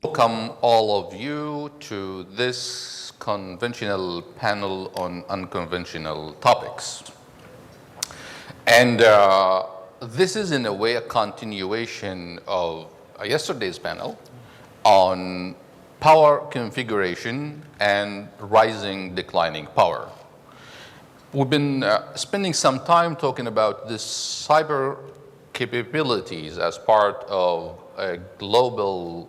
Welcome all of you to this conventional panel on unconventional topics. And this is in a way a continuation of yesterday's panel on power configuration and rising declining power. We've been spending some time talking about this cyber capabilities as part of a global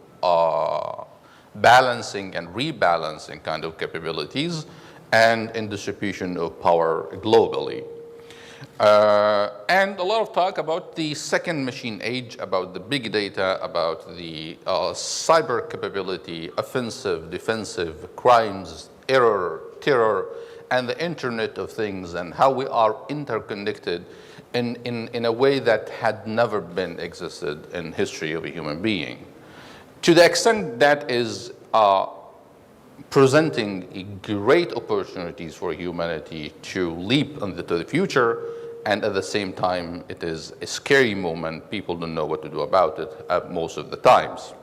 balancing and rebalancing kind of capabilities and in distribution of power globally. And a lot of talk about the second machine age, about the big data, about the cyber capability, offensive, defensive, crimes, error, terror, and the Internet of Things, and how we are interconnected in a way that had never been existed in history of a human being. To the extent that is presenting great opportunities for humanity to leap into the future, and at the same time, it is a scary moment. People don't know what to do about it most of the times.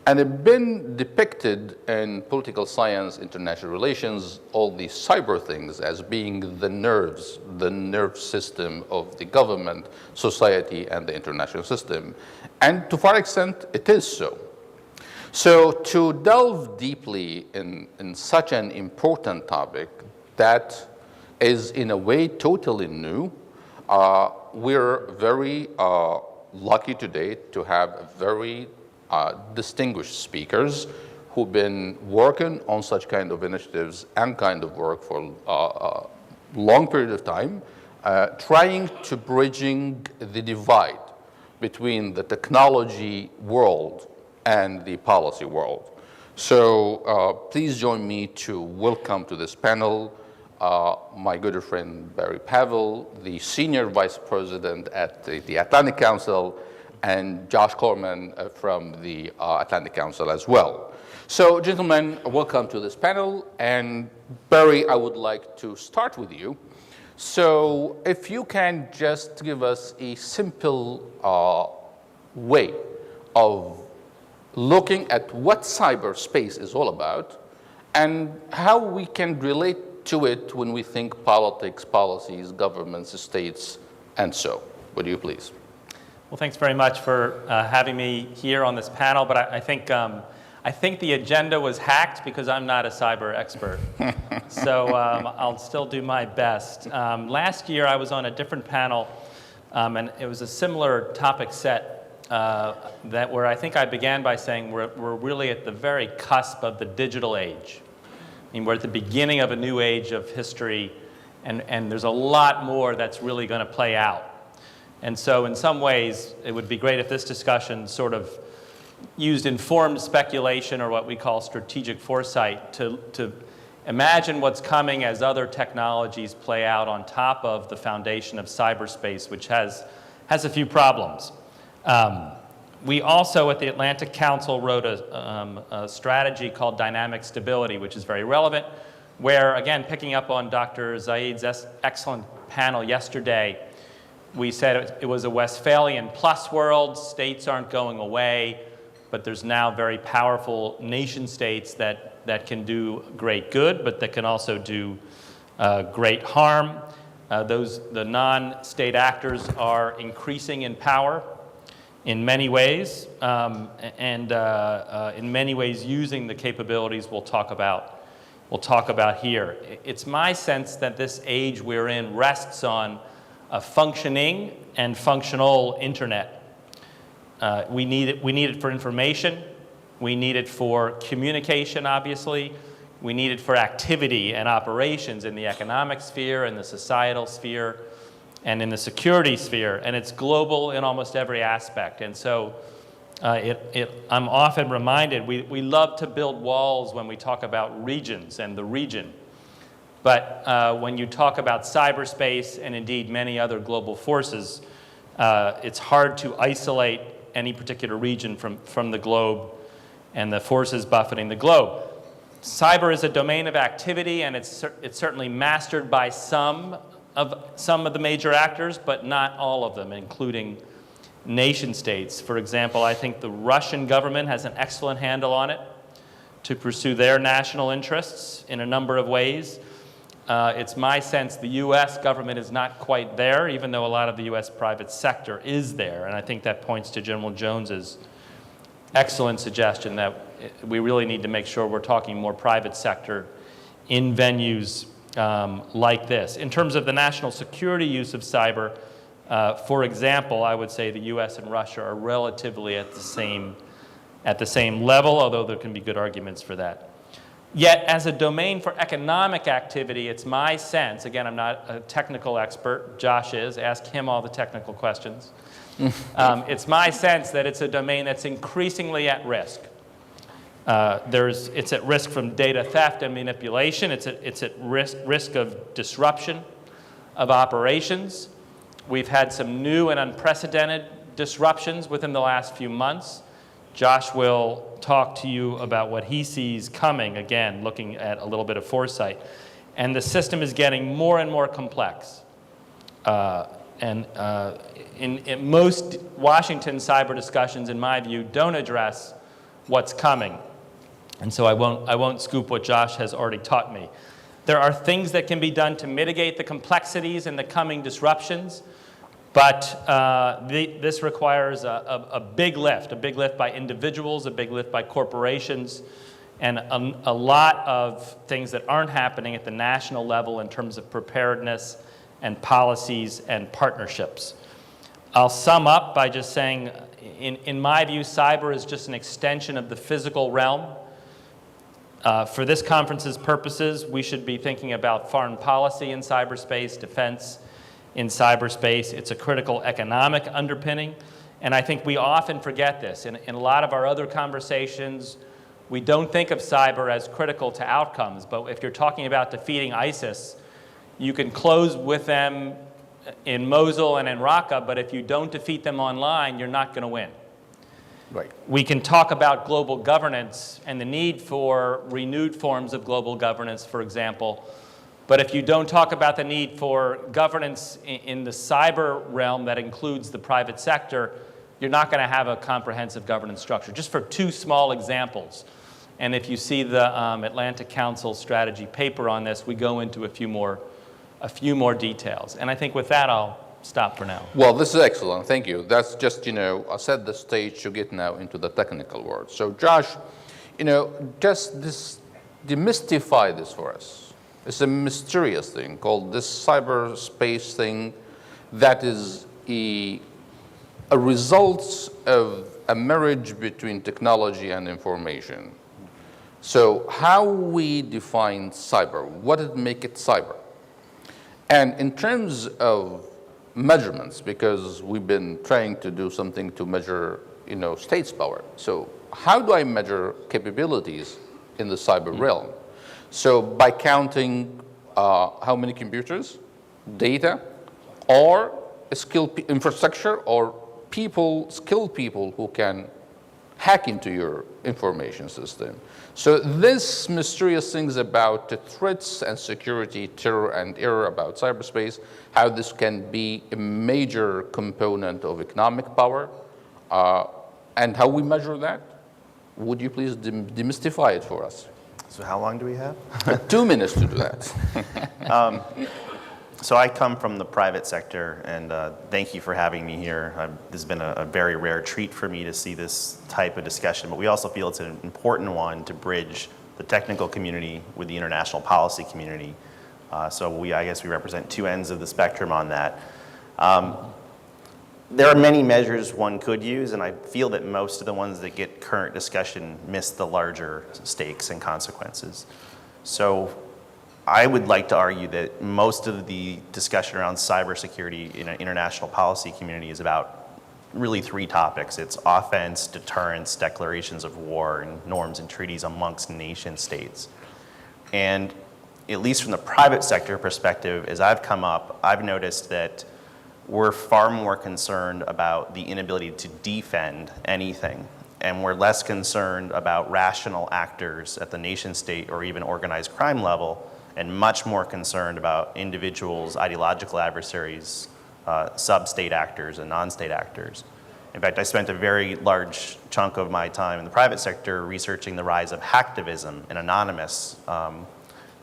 And it's been depicted in political science, international relations, all these cyber things as being the nerve system of the government, society, and the international system. And to far extent, it is so. So to delve deeply in such an important topic that is in a way totally new, we're very lucky today to have very distinguished speakers who've been working on such kind of initiatives and kind of work for a long period of time, trying to bridging the divide between the technology world and the policy world. So please join me to welcome to this panel my good friend Barry Pavel, the Senior Vice President at the Atlantic Council, and Josh Corman from the Atlantic Council as well. So gentlemen, welcome to this panel. And Barry, I would like to start with you. So if you can just give us a simple way of looking at what cyberspace is all about and how we can relate to it when we think politics, policies, governments, states, and so. Would you please? Well, thanks very much for having me here on this panel, but I think the agenda was hacked because I'm not a cyber expert. So I'll still do my best. Last year I was on a different panel, and it was a similar topic set where I think I began by saying we're really at the very cusp of the digital age. I mean, we're at the beginning of a new age of history, and there's a lot more that's really going to play out. And so in some ways, it would be great if this discussion sort of used informed speculation, or what we call strategic foresight, to imagine what's coming as other technologies play out on top of the foundation of cyberspace, which has a few problems. We also at the Atlantic Council wrote a strategy called dynamic stability, which is very relevant, where, again, picking up on Dr. Zaid's excellent panel yesterday, we said it was a Westphalian plus world. States aren't going away, but there's now very powerful nation states that can do great good, but that can also do great harm. The non-state actors are increasing in power in many ways, and in many ways using the capabilities we'll talk about here. It's my sense that this age we're in rests on a functioning and functional internet. We need it for information. We need it for communication, obviously. We need it for activity and operations in the economic sphere, in the societal sphere, and in the security sphere. And it's global in almost every aspect. And so I'm often reminded, we love to build walls when we talk about regions and the region. But when you talk about cyberspace and indeed many other global forces, it's hard to isolate any particular region from the globe and the forces buffeting the globe. Cyber is a domain of activity, and it's certainly mastered by some of the major actors, but not all of them, including nation states. For example, I think the Russian government has an excellent handle on it to pursue their national interests in a number of ways. It's my sense the U.S. government is not quite there, even though a lot of the U.S. private sector is there. And I think that points to General Jones's excellent suggestion that we really need to make sure we're talking more private sector in venues like this. In terms of the national security use of cyber, for example, I would say the U.S. and Russia are relatively at the same level, although there can be good arguments for that. Yet, as a domain for economic activity, it's my sense, again, I'm not a technical expert, Josh is, ask him all the technical questions. It's my sense that it's a domain that's increasingly at risk. It's at risk from data theft and manipulation. It's at risk of disruption of operations. We've had some new and unprecedented disruptions within the last few months. Josh will talk to you about what he sees coming, again, looking at a little bit of foresight. And the system is getting more and more complex. In most Washington cyber discussions, in my view, don't address what's coming. And so I won't scoop what Josh has already taught me. There are things that can be done to mitigate the complexities and the coming disruptions, but this requires a big lift by individuals, a big lift by corporations, and a lot of things that aren't happening at the national level in terms of preparedness and policies and partnerships. I'll sum up by just saying, in my view, cyber is just an extension of the physical realm. For this conference's purposes, we should be thinking about foreign policy in cyberspace, defense in cyberspace. It's a critical economic underpinning, and I think we often forget this. In a lot of our other conversations, we don't think of cyber as critical to outcomes, but if you're talking about defeating ISIS, you can close with them in Mosul and in Raqqa, but if you don't defeat them online, you're not going to win. Right. We can talk about global governance and the need for renewed forms of global governance, for example, but if you don't talk about the need for governance in the cyber realm that includes the private sector, you're not going to have a comprehensive governance structure. Just for two small examples, and if you see the Atlantic Council strategy paper on this, we go into a few more details. And I think with that, I'll stop for now. Well, this is excellent. Thank you. That's just, I set the stage to get now into the technical words. So, Josh, just demystify this for us. It's a mysterious thing called this cyberspace thing that is a result of a marriage between technology and information. So how we define cyber, what did make it cyber? And in terms of measurements, because we've been trying to do something to measure, states' power. So how do I measure capabilities in the cyber realm? So by counting how many computers, data, or infrastructure, or skilled people who can hack into your information system. So this mysterious things about the threats and security, terror and error about cyberspace, how this can be a major component of economic power, and how we measure that. Would you please demystify it for us? So how long do we have? 2 minutes to do that. So I come from the private sector, and thank you for having me here. This has been a very rare treat for me to see this type of discussion, but we also feel it's an important one to bridge the technical community with the international policy community. So I guess we represent two ends of the spectrum on that. There are many measures one could use, and I feel that most of the ones that get current discussion miss the larger stakes and consequences. So I would like to argue that most of the discussion around cybersecurity in an international policy community is about really three topics. It's offense, deterrence, declarations of war, and norms and treaties amongst nation states. And at least from the private sector perspective, as I've come up, I've noticed that we're far more concerned about the inability to defend anything. And we're less concerned about rational actors at the nation state or even organized crime level, and much more concerned about individuals, ideological adversaries, sub-state actors, and non-state actors. In fact, I spent a very large chunk of my time in the private sector researching the rise of hacktivism and Anonymous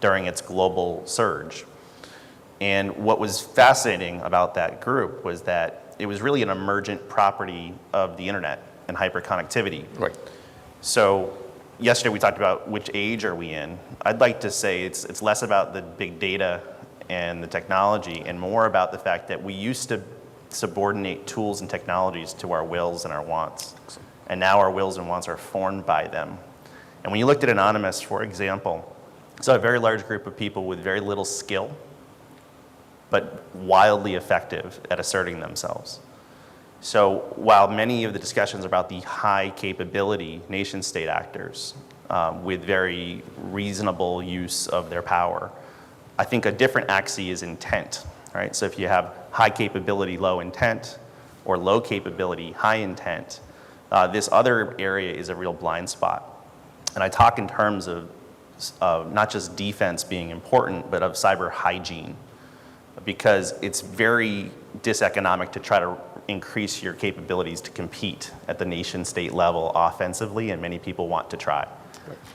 during its global surge. And what was fascinating about that group was that it was really an emergent property of the internet and hyperconnectivity. Right. So yesterday we talked about which age are we in. I'd like to say it's less about the big data and the technology and more about the fact that we used to subordinate tools and technologies to our wills and our wants. And now our wills and wants are formed by them. And when you looked at Anonymous, for example, it's a very large group of people with very little skill, but wildly effective at asserting themselves. So while many of the discussions are about the high capability nation state actors with very reasonable use of their power, I think a different axis is intent, right? So if you have high capability, low intent, or low capability, high intent, this other area is a real blind spot. And I talk in terms of not just defense being important, but of cyber hygiene, because it's very diseconomic to try to increase your capabilities to compete at the nation state level offensively, and many people want to try.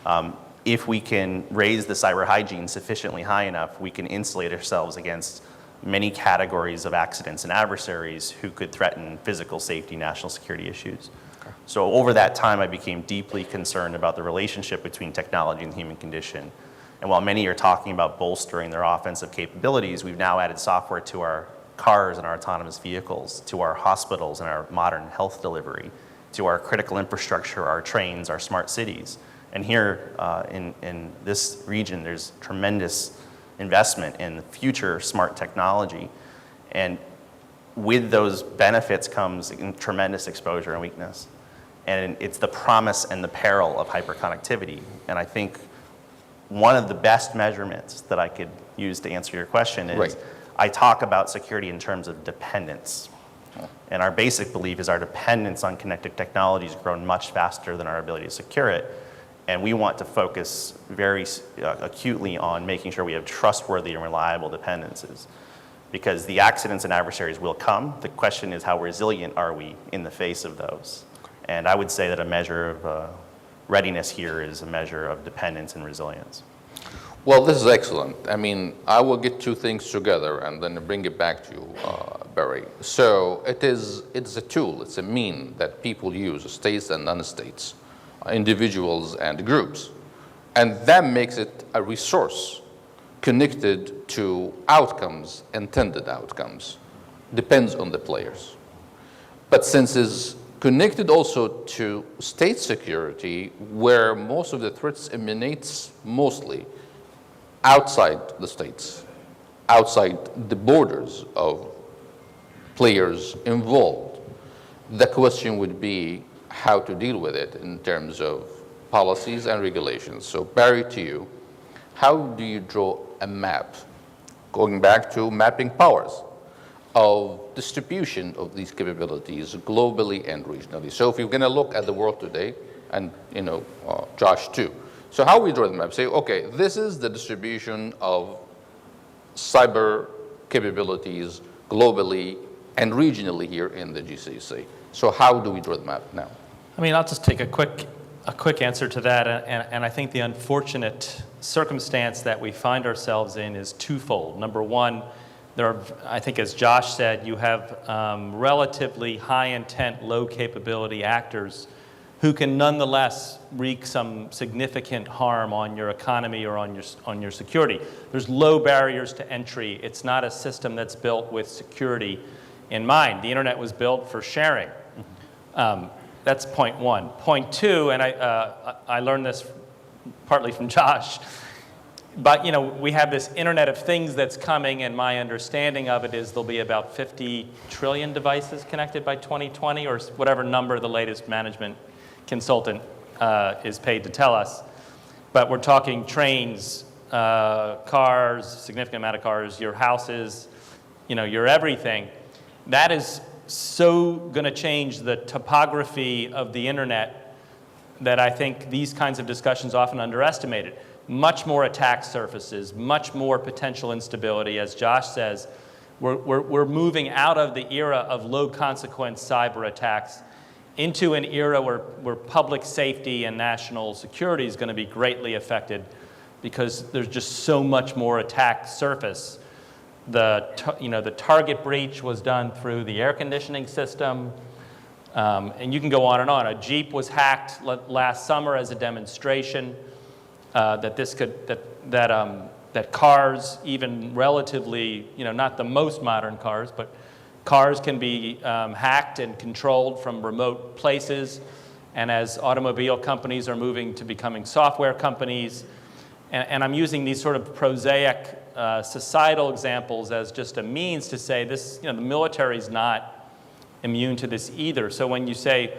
Right. If we can raise the cyber hygiene sufficiently high enough, we can insulate ourselves against many categories of accidents and adversaries who could threaten physical safety, national security issues. Okay. So over that time, I became deeply concerned about the relationship between technology and the human condition. And while many are talking about bolstering their offensive capabilities, we've now added software to our cars and our autonomous vehicles, to our hospitals and our modern health delivery, to our critical infrastructure, our trains, our smart cities. And here in this region, there's tremendous investment in future smart technology. And with those benefits comes tremendous exposure and weakness. And it's the promise and the peril of hyperconnectivity. And I think one of the best measurements that I could use to answer your question is right. I talk about security in terms of dependence. And our basic belief is our dependence on connected technology has grown much faster than our ability to secure it. And we want to focus very acutely on making sure we have trustworthy and reliable dependencies. Because the accidents and adversaries will come. The question is, how resilient are we in the face of those? And I would say that a measure of readiness here is a measure of dependence and resilience. Well, this is excellent. I mean, I will get two things together and then bring it back to you, Barry. So it's a tool, it's a mean that people use, states and non-states, individuals and groups. And that makes it a resource connected to outcomes, intended outcomes. Depends on the players. But since it's connected also to state security, where most of the threats emanates mostly outside the states, outside the borders of players involved, the question would be how to deal with it in terms of policies and regulations. So Barry, to you, how do you draw a map, going back to mapping powers, of distribution of these capabilities globally and regionally? So if you're going to look at the world today, and Josh too, so how we draw the map? Say, okay, this is the distribution of cyber capabilities globally and regionally here in the GCC. So how do we draw the map now? I mean, I'll just take a quick answer to that, and I think the unfortunate circumstance that we find ourselves in is twofold. Number one, there are, I think as Josh said, you have relatively high intent, low capability actors who can nonetheless wreak some significant harm on your economy or on your security. There's low barriers to entry. It's not a system that's built with security in mind. The internet was built for sharing. That's point one. Point two, and I learned this partly from Josh, but we have this Internet of Things that's coming, and my understanding of it is there'll be about 50 trillion devices connected by 2020, or whatever number the latest management consultant is paid to tell us. But we're talking trains, cars, significant amount of cars, your houses, your everything. That is so going to change the topography of the internet that I think these kinds of discussions often underestimate it. Much more attack surfaces, much more potential instability. As Josh says, We're moving out of the era of low consequence cyber attacks into an era where public safety and national security is going to be greatly affected because there's just so much more attack surface. The target breach was done through the air conditioning system, and you can go on and on. A Jeep was hacked last summer as a demonstration that cars, even relatively, not the most modern cars, but cars can be hacked and controlled from remote places. And as automobile companies are moving to becoming software companies, and I'm using these sort of prosaic societal examples as just a means to say this, the military is not immune to this either. So when you say,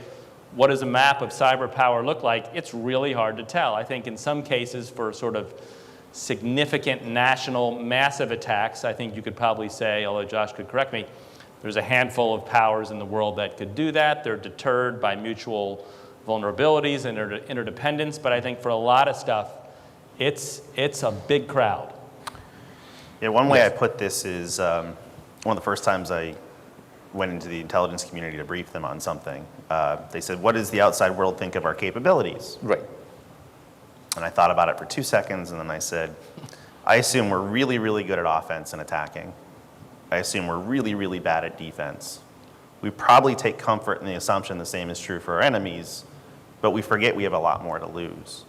what does a map of cyber power look like? It's really hard to tell. I think in some cases for sort of significant national massive attacks, I think you could probably say, although Josh could correct me, there's a handful of powers in the world that could do that. They're deterred by mutual vulnerabilities and interdependence, but I think for a lot of stuff, it's a big crowd. Yeah, one way I put this is one of the first times I went into the intelligence community to brief them on something. They said, what does the outside world think of our capabilities? Right. And I thought about it for 2 seconds, and then I said, I assume we're really, really good at offense and attacking. I assume we're really, really bad at defense. We probably take comfort in the assumption the same is true for our enemies, but we forget we have a lot more to lose.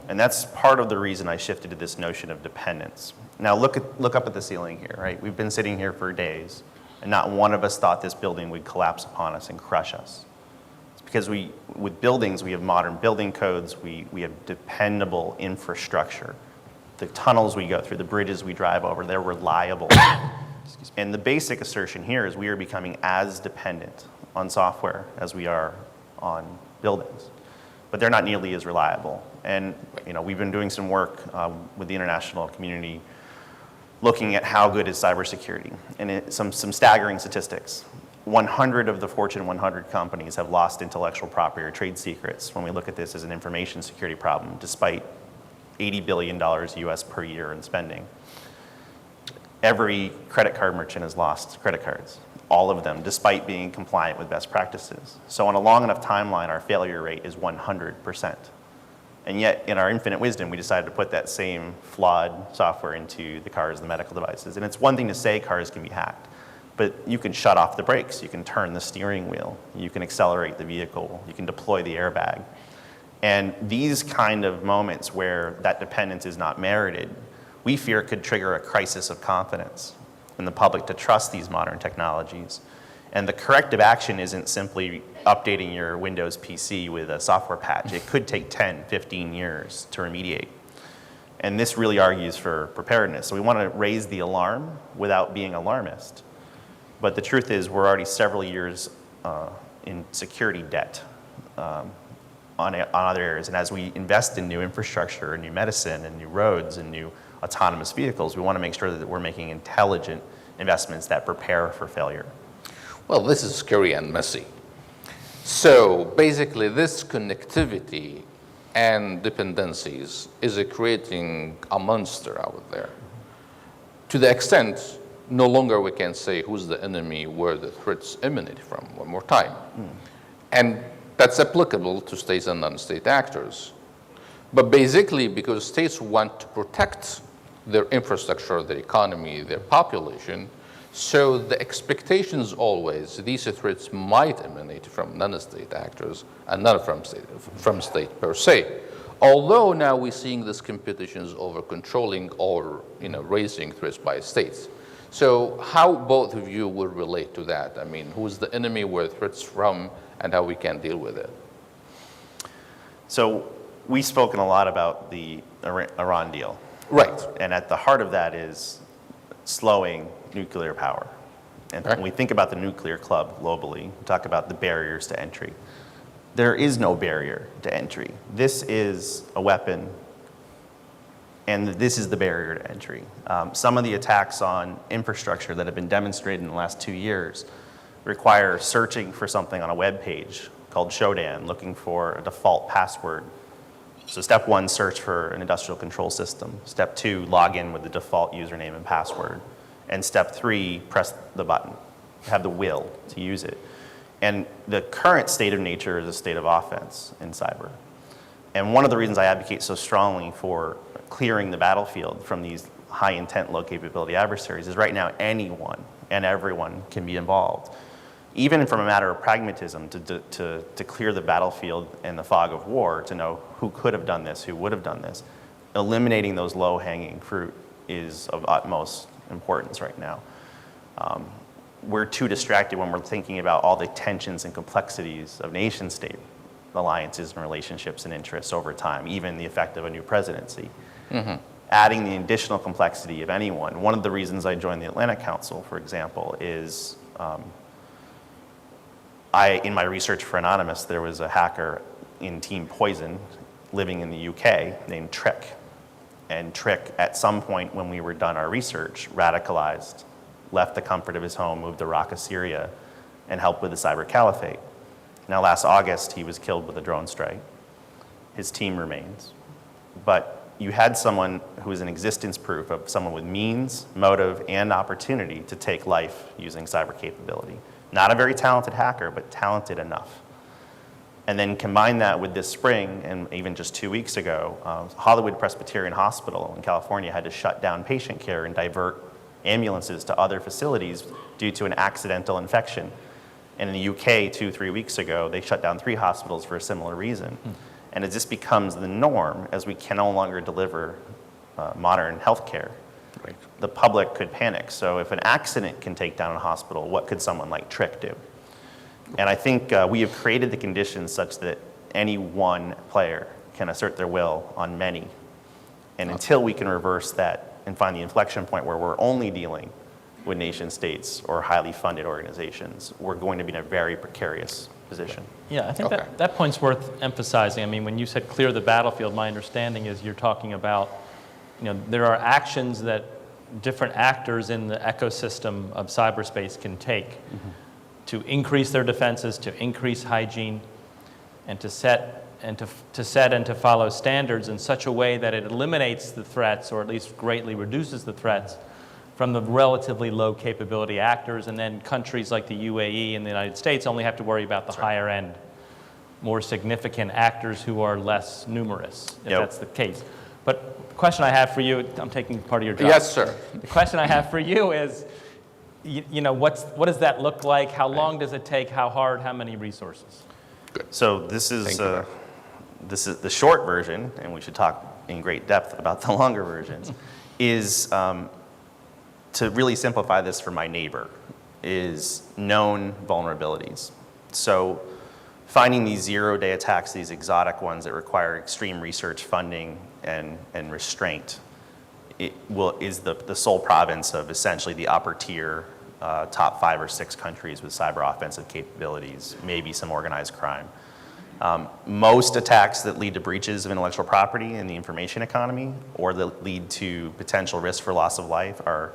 And that's part of the reason I shifted to this notion of dependence. Now look up at the ceiling here, right? We've been sitting here for days, and not one of us thought this building would collapse upon us and crush us. It's because with buildings, we have modern building codes, we have dependable infrastructure. The tunnels we go through, the bridges we drive over, they're reliable. And the basic assertion here is we are becoming as dependent on software as we are on buildings. But they're not nearly as reliable. And we've been doing some work with the international community looking at how good is cybersecurity. And some staggering statistics. 100 of the Fortune 100 companies have lost intellectual property or trade secrets when we look at this as an information security problem, despite $80 billion US per year in spending. Every credit card merchant has lost credit cards, all of them, despite being compliant with best practices. So on a long enough timeline, our failure rate is 100%. And yet, in our infinite wisdom, we decided to put that same flawed software into the cars and the medical devices. And it's one thing to say cars can be hacked, but you can shut off the brakes, you can turn the steering wheel, you can accelerate the vehicle, you can deploy the airbag. And these kind of moments where that dependence is not merited, we fear could trigger a crisis of confidence in the public to trust these modern technologies. And the corrective action isn't simply updating your Windows PC with a software patch. It could take 10, 15 years to remediate. And this really argues for preparedness. So we want to raise the alarm without being alarmist. But the truth is we're already several years in security debt on other areas. And as we invest in new infrastructure and new medicine and new roads and new autonomous vehicles, we want to make sure that we're making intelligent investments that prepare for failure. Well, this is scary and messy. So basically, this connectivity and dependencies is creating a monster out there. To the extent, no longer we can say who's the enemy, where the threats emanate from, one more time. And that's applicable to states and non-state actors. But basically, because states want to protect their infrastructure, their economy, their population, so the expectations always, these threats might emanate from non-state actors and not from state per se. Although now we're seeing these competitions over controlling or raising threats by states. So how both of you would relate to that? I mean, who's the enemy, where threats from, and how we can deal with it? So we've spoken a lot about the Iran deal. Right. And at the heart of that is slowing nuclear power. And when we think about the nuclear club globally, we talk about the barriers to entry. There is no barrier to entry. This is a weapon, and this is the barrier to entry. Some of the attacks on infrastructure that have been demonstrated in the last 2 years require searching for something on a web page called Shodan, looking for a default password. So step 1, search for an industrial control system. Step 2, log in with the default username and password. And step 3, press the button, have the will to use it. And the current state of nature is a state of offense in cyber. And one of the reasons I advocate so strongly for clearing the battlefield from these high intent, low capability adversaries is right now anyone and everyone can be involved. Even from a matter of pragmatism, to clear the battlefield and the fog of war, to know who could have done this, who would have done this, eliminating those low hanging fruit is of utmost importance right now. We're too distracted when we're thinking about all the tensions and complexities of nation state alliances and relationships and interests over time, even the effect of a new presidency. Adding the additional complexity of anyone. One of the reasons I joined the Atlantic Council, for example, is in my research for Anonymous, there was a hacker in Team Poison living in the UK named Trick. And Trick, at some point when we were done our research, radicalized, left the comfort of his home, moved to Raqqa, Syria, and helped with the cyber caliphate. Now, last August, he was killed with a drone strike. His team remains. But you had someone who is an existence proof of someone with means, motive, and opportunity to take life using cyber capability. Not a very talented hacker, but talented enough. And then combine that with this spring, and even just 2 weeks ago, Hollywood Presbyterian Hospital in California had to shut down patient care and divert ambulances to other facilities due to an accidental infection. And in the UK, 2-3 weeks ago, they shut down 3 hospitals for a similar reason. And as this becomes the norm, as we can no longer deliver modern healthcare, Right. the public could panic. So if an accident can take down a hospital, what could someone like Trick do? And I think we have created the conditions such that any one player can assert their will on many. And until we can reverse that and find the inflection point where we're only dealing with nation states or highly funded organizations, we're going to be in a very precarious position. Yeah, I think Okay. that point's worth emphasizing. I mean, when you said clear the battlefield, my understanding is you're talking about, there are actions that different actors in the ecosystem of cyberspace can take to increase their defenses, to increase hygiene, and to set and to follow standards in such a way that it eliminates the threats, or at least greatly reduces the threats, from the relatively low capability actors, and then countries like the UAE and the United States only have to worry about the higher end, more significant actors who are less numerous, if that's the case. But the question I have for you, I'm taking part of your job. Yes, sir. The question I have for you is, what does that look like? How long does it take? How hard? How many resources? So this is the short version, and we should talk in great depth about the longer versions, is to really simplify this for my neighbor, is known vulnerabilities. So finding these zero-day attacks, these exotic ones that require extreme research funding and restraint, is the sole province of essentially the upper tier, top 5 or 6 countries with cyber offensive capabilities, maybe some organized crime. Most attacks that lead to breaches of intellectual property in the information economy or that lead to potential risk for loss of life are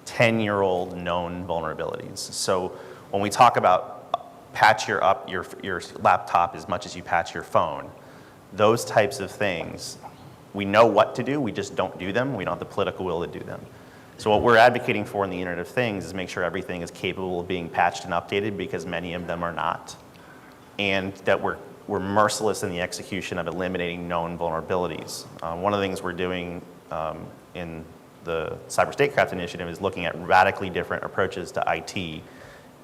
10-year-old known vulnerabilities. So when we talk about patch your laptop as much as you patch your phone, those types of things, we know what to do, we just don't do them. We don't have the political will to do them. So what we're advocating for in the Internet of Things is make sure everything is capable of being patched and updated, because many of them are not, and that we're merciless in the execution of eliminating known vulnerabilities. One of the things we're doing in the Statecraft initiative is looking at radically different approaches to IT,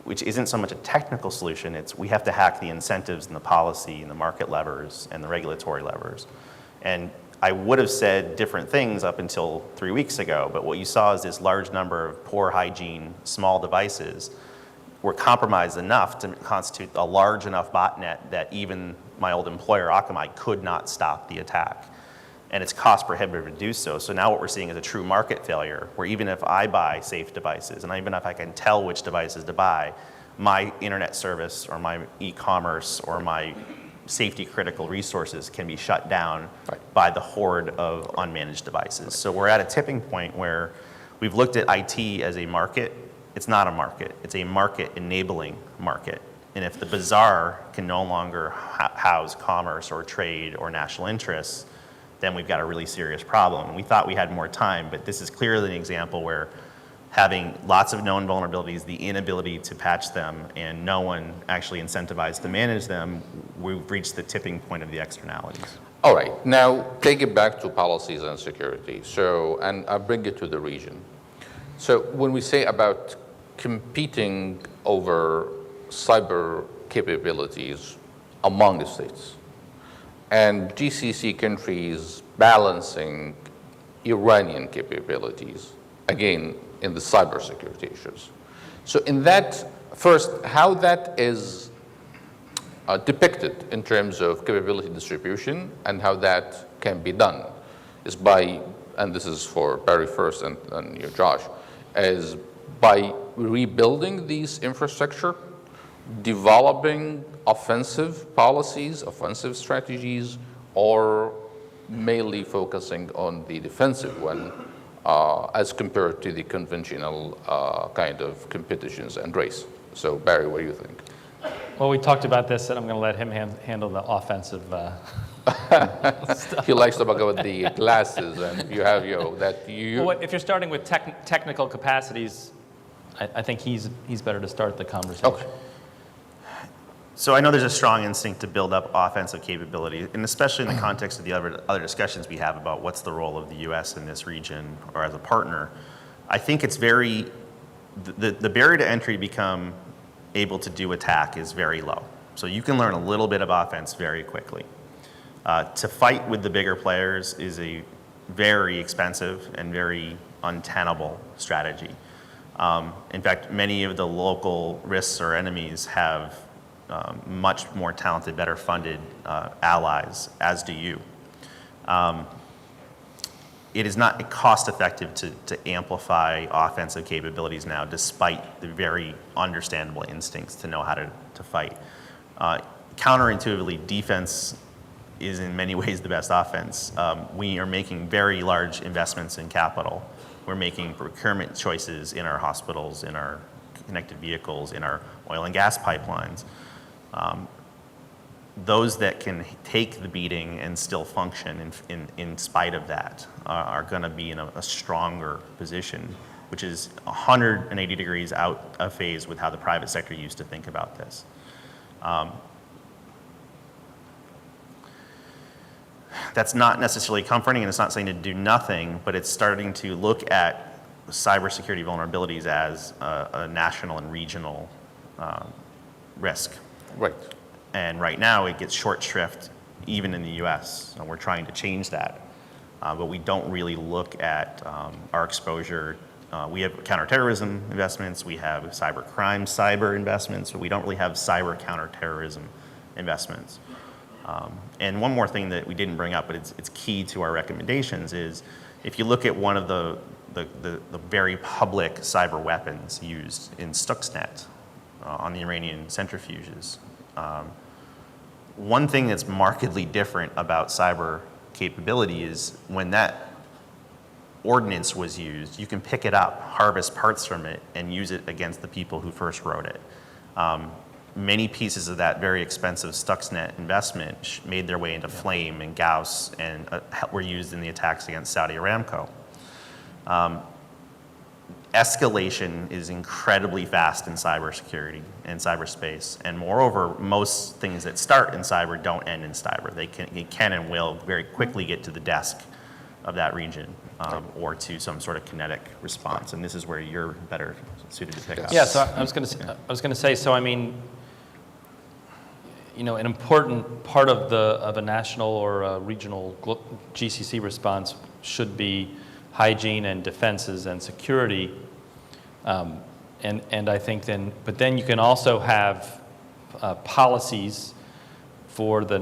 which isn't so much a technical solution, it's we have to hack the incentives and the policy and the market levers and the regulatory levers. And I would have said different things up until 3 weeks ago, but what you saw is this large number of poor hygiene, small devices were compromised enough to constitute a large enough botnet that even my old employer, Akamai, could not stop the attack. And it's cost prohibitive to do so. So now what we're seeing is a true market failure, where even if I buy safe devices, and even if I can tell which devices to buy, my internet service or my e-commerce or my safety critical resources can be shut down by the horde of unmanaged devices. So we're at a tipping point where we've looked at IT as a market. It's not a market. It's a market enabling market. And if the bazaar can no longer house commerce or trade or national interests, then we've got a really serious problem. And we thought we had more time, but this is clearly an example where having lots of known vulnerabilities, the inability to patch them, and no one actually incentivized to manage them, we've reached the tipping point of the externalities. All right, now take it back to policies and security. So, and I bring it to the region. So when we say about competing over cyber capabilities among the states, and GCC countries balancing Iranian capabilities, again, in the cybersecurity issues. So in that, first, how that is depicted in terms of capability distribution and how that can be done is by, and this is for Barry first and you, Josh, is by rebuilding these infrastructure, developing offensive policies, offensive strategies, or mainly focusing on the defensive one as compared to the conventional kind of competitions and race. So Barry, what do you think? Well, we talked about this, and I'm going to let him handle the offensive He likes to talk about the glasses, and you have that you. Well, if you're starting with technical capacities, I think he's better to start the conversation. Okay. So I know there's a strong instinct to build up offensive capability, and especially in the context of the other discussions we have about what's the role of the U.S. in this region or as a partner. I think it's very, the barrier to entry to become able to do attack is very low. So you can learn a little bit of offense very quickly. To fight with the bigger players is a very expensive and very untenable strategy. In fact, many of the local risks or enemies have much more talented, better funded allies, as do you. It is not cost effective to amplify offensive capabilities now, despite the very understandable instincts to know how to fight. Counterintuitively, defense is in many ways the best offense. We are making very large investments in capital. We're making procurement choices in our hospitals, in our connected vehicles, in our oil and gas pipelines. Those that can take the beating and still function in spite of that are going to be in a stronger position, which is 180 degrees out of phase with how the private sector used to think about this. That's not necessarily comforting, and it's not saying to do nothing, but it's starting to look at cybersecurity vulnerabilities as a national and regional risk. Right. And right now it gets short shrift even in the US, and we're trying to change that. But we don't really look at our exposure. We have counterterrorism investments, we have cybercrime, cyber investments, but we don't really have cyber counterterrorism investments. And one more thing that we didn't bring up, but it's key to our recommendations, is if you look at one of the very public cyber weapons used in Stuxnet on the Iranian centrifuges, one thing that's markedly different about cyber capability is when that ordinance was used, you can pick it up, harvest parts from it, and use it against the people who first wrote it. Many pieces of that very expensive Stuxnet investment made their way into Flame and Gauss and were used in the attacks against Saudi Aramco. Escalation is incredibly fast in cybersecurity and cyberspace, and moreover, most things that start in cyber don't end in cyber. They can and will very quickly get to the desk of that region or to some sort of kinetic response, and this is where you're better suited to pick up. Yeah, so I was going to say, so I mean, you know, an important part of a national or a regional GCC response should be hygiene and defenses and security, and I think but then you can also have policies for the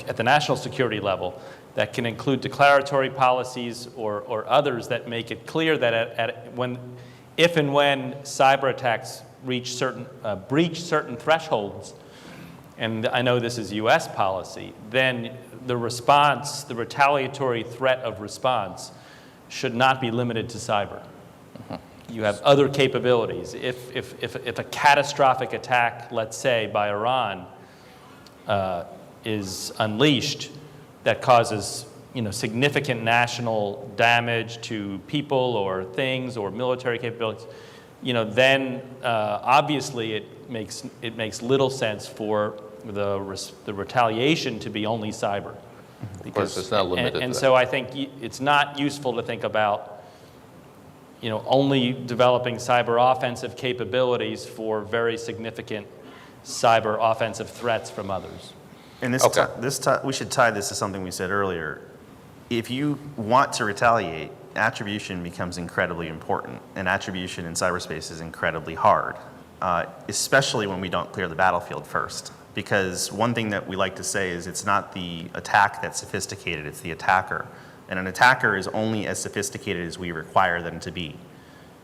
at the national security level that can include declaratory policies or others that make it clear that if and when cyber attacks breach certain thresholds, and I know this is U.S. policy, then the response, the retaliatory threat of response, should not be limited to cyber. You have other capabilities. If a catastrophic attack, let's say by Iran, is unleashed, that causes significant national damage to people or things or military capabilities, then obviously it makes little sense for the retaliation to be only cyber. Of course, it's not limited to and that. so I think it's not useful to think about only developing cyber offensive capabilities for very significant cyber offensive threats from others. And we should tie this to something we said earlier. If you want to retaliate, attribution becomes incredibly important, and attribution in cyberspace is incredibly hard, especially when we don't clear the battlefield first. Because one thing that we like to say is it's not the attack that's sophisticated, it's the attacker. And an attacker is only as sophisticated as we require them to be.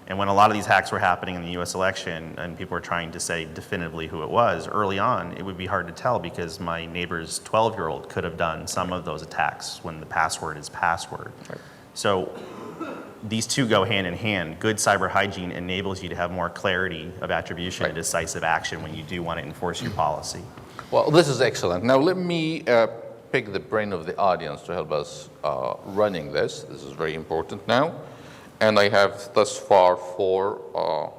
And when a lot of these hacks were happening in the US election and people were trying to say definitively who it was, early on it would be hard to tell because my neighbor's 12-year-old could have done some of those attacks when the password is password. Right. So these two go hand in hand. Good cyber hygiene enables you to have more clarity of attribution and decisive action when you do want to enforce your policy. Well, this is excellent. Now let me pick the brain of the audience to help us running this. This is very important now. And I have thus far 4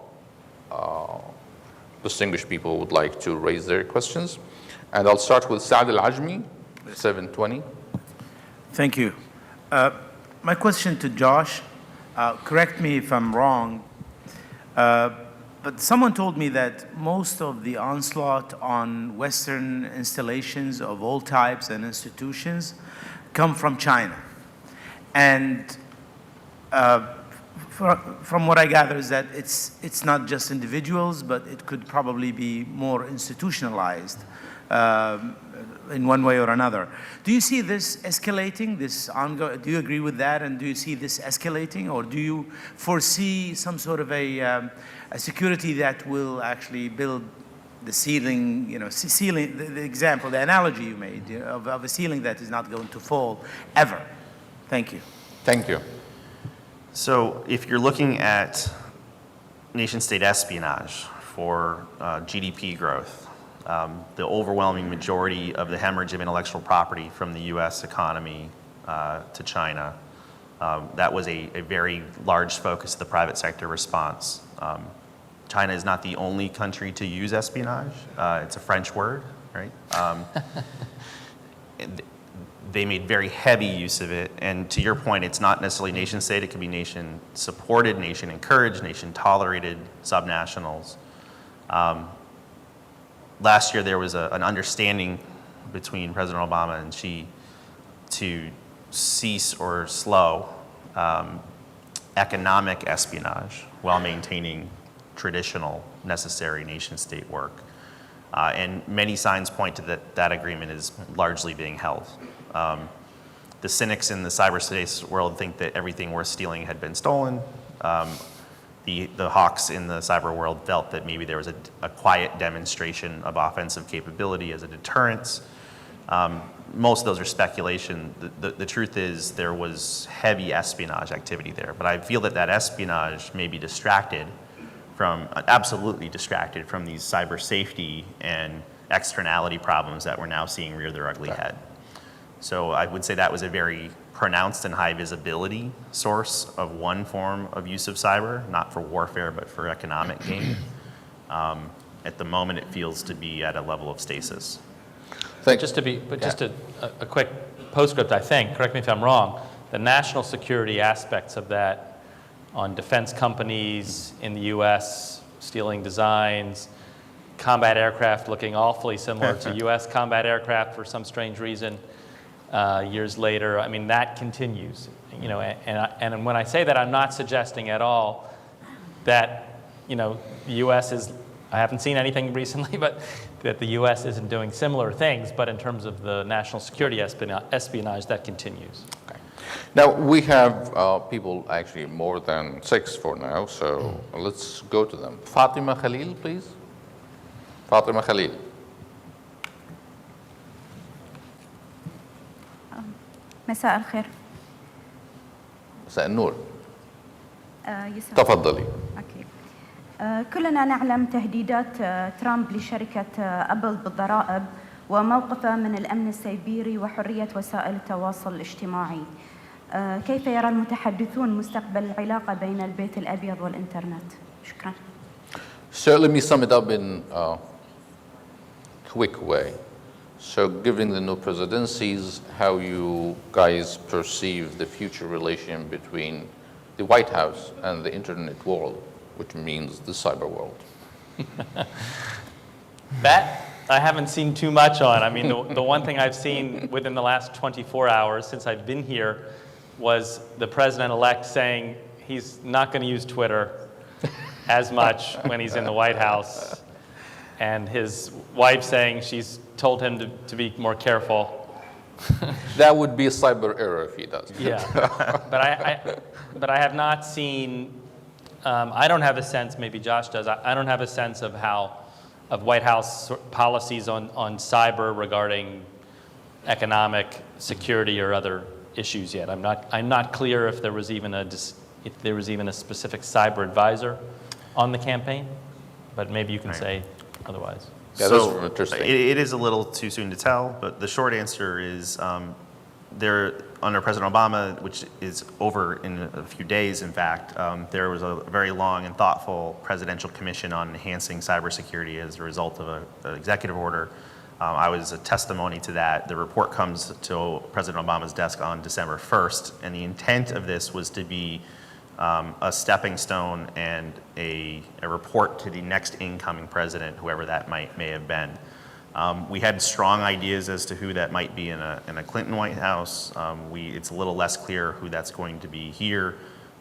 distinguished people who would like to raise their questions. And I'll start with Saad Al-Ajmi, 720. Thank you. My question to Josh, correct me if I'm wrong, but someone told me that most of the onslaught on Western installations of all types and institutions come from China. And from what I gather is that it's not just individuals, but it could probably be more institutionalized in one way or another. Do you see this escalating, this ongoing? Do you agree with that? And do you see this escalating, or do you foresee some sort of a security that will actually build the ceiling, ceiling, the example, the analogy you made of a ceiling that is not going to fall ever? Thank you. Thank you. So if you're looking at nation-state espionage for GDP growth, the overwhelming majority of the hemorrhage of intellectual property from the US economy to China, that was a very large focus of the private sector response. China is not the only country to use espionage. It's a French word, right? They made very heavy use of it, and to your point, it's not necessarily nation state, it could be nation supported, nation encouraged, nation tolerated subnationals. Last year there was an understanding between President Obama and Xi to cease or slow economic espionage while maintaining traditional necessary nation state work. And many signs point to that agreement is largely being held. The cynics in the cyberspace world think that everything worth stealing had been stolen. The hawks in the cyber world felt that maybe there was a quiet demonstration of offensive capability as a deterrence. Most of those are speculation. The truth is there was heavy espionage activity there, but I feel that espionage may be absolutely distracted from these cyber safety and externality problems that we're now seeing rear their ugly head. So I would say that was a very pronounced and high visibility source of one form of use of cyber, not for warfare, but for economic gain. At the moment, it feels to be at a level of stasis. Just a quick postscript, I think, correct me if I'm wrong, the national security aspects of that on defense companies in the US stealing designs, combat aircraft looking awfully similar to US combat aircraft for some strange reason. Years later, I mean, that continues, and when I say that, I'm not suggesting at all that, the U.S. is, I haven't seen anything recently, but that the U.S. isn't doing similar things, but in terms of the national security espionage, that continues. Okay. Now, we have people, actually more than 6 for now, so let's go to them. Fatima Khalil, please. Fatima Khalil. مساء الخير. مساء النور. يسعد. تفضلي. أوكي. كلنا نعلم تهديدات ترامب لشركة أبل بالضرائب وموقفه من الأمن السيبري وحرية وسائل التواصل الاجتماعي. كيف يرى المتحدثون مستقبل العلاقة بين البيت الأبيض والإنترنت؟ شكرا. So let me sum it up in a quick way. So given the new presidencies, how you guys perceive the future relation between the White House and the internet world, which means the cyber world? That I haven't seen too much on. I mean, the one thing I've seen within the last 24 hours since I've been here was the president-elect saying he's not going to use Twitter as much when he's in the White House, and his wife saying she's told him to be more careful. That would be a cyber error if he does. Yeah, but I have not seen. I don't have a sense. Maybe Josh does. I don't have a sense of White House policies on cyber regarding economic security or other issues yet. I'm not clear if there was even a specific cyber advisor on the campaign, but maybe you can say otherwise. Yeah, so that's interesting. it is a little too soon to tell, but the short answer is under President Obama, which is over in a few days, in fact, there was a very long and thoughtful presidential commission on enhancing cybersecurity as a result of an executive order. I was a testimony to that. The report comes to President Obama's desk on December 1st, and the intent of this was to be a stepping stone and a report to the next incoming president, whoever that may have been. We had strong ideas as to who that might be in a Clinton White House. It's a little less clear who that's going to be here,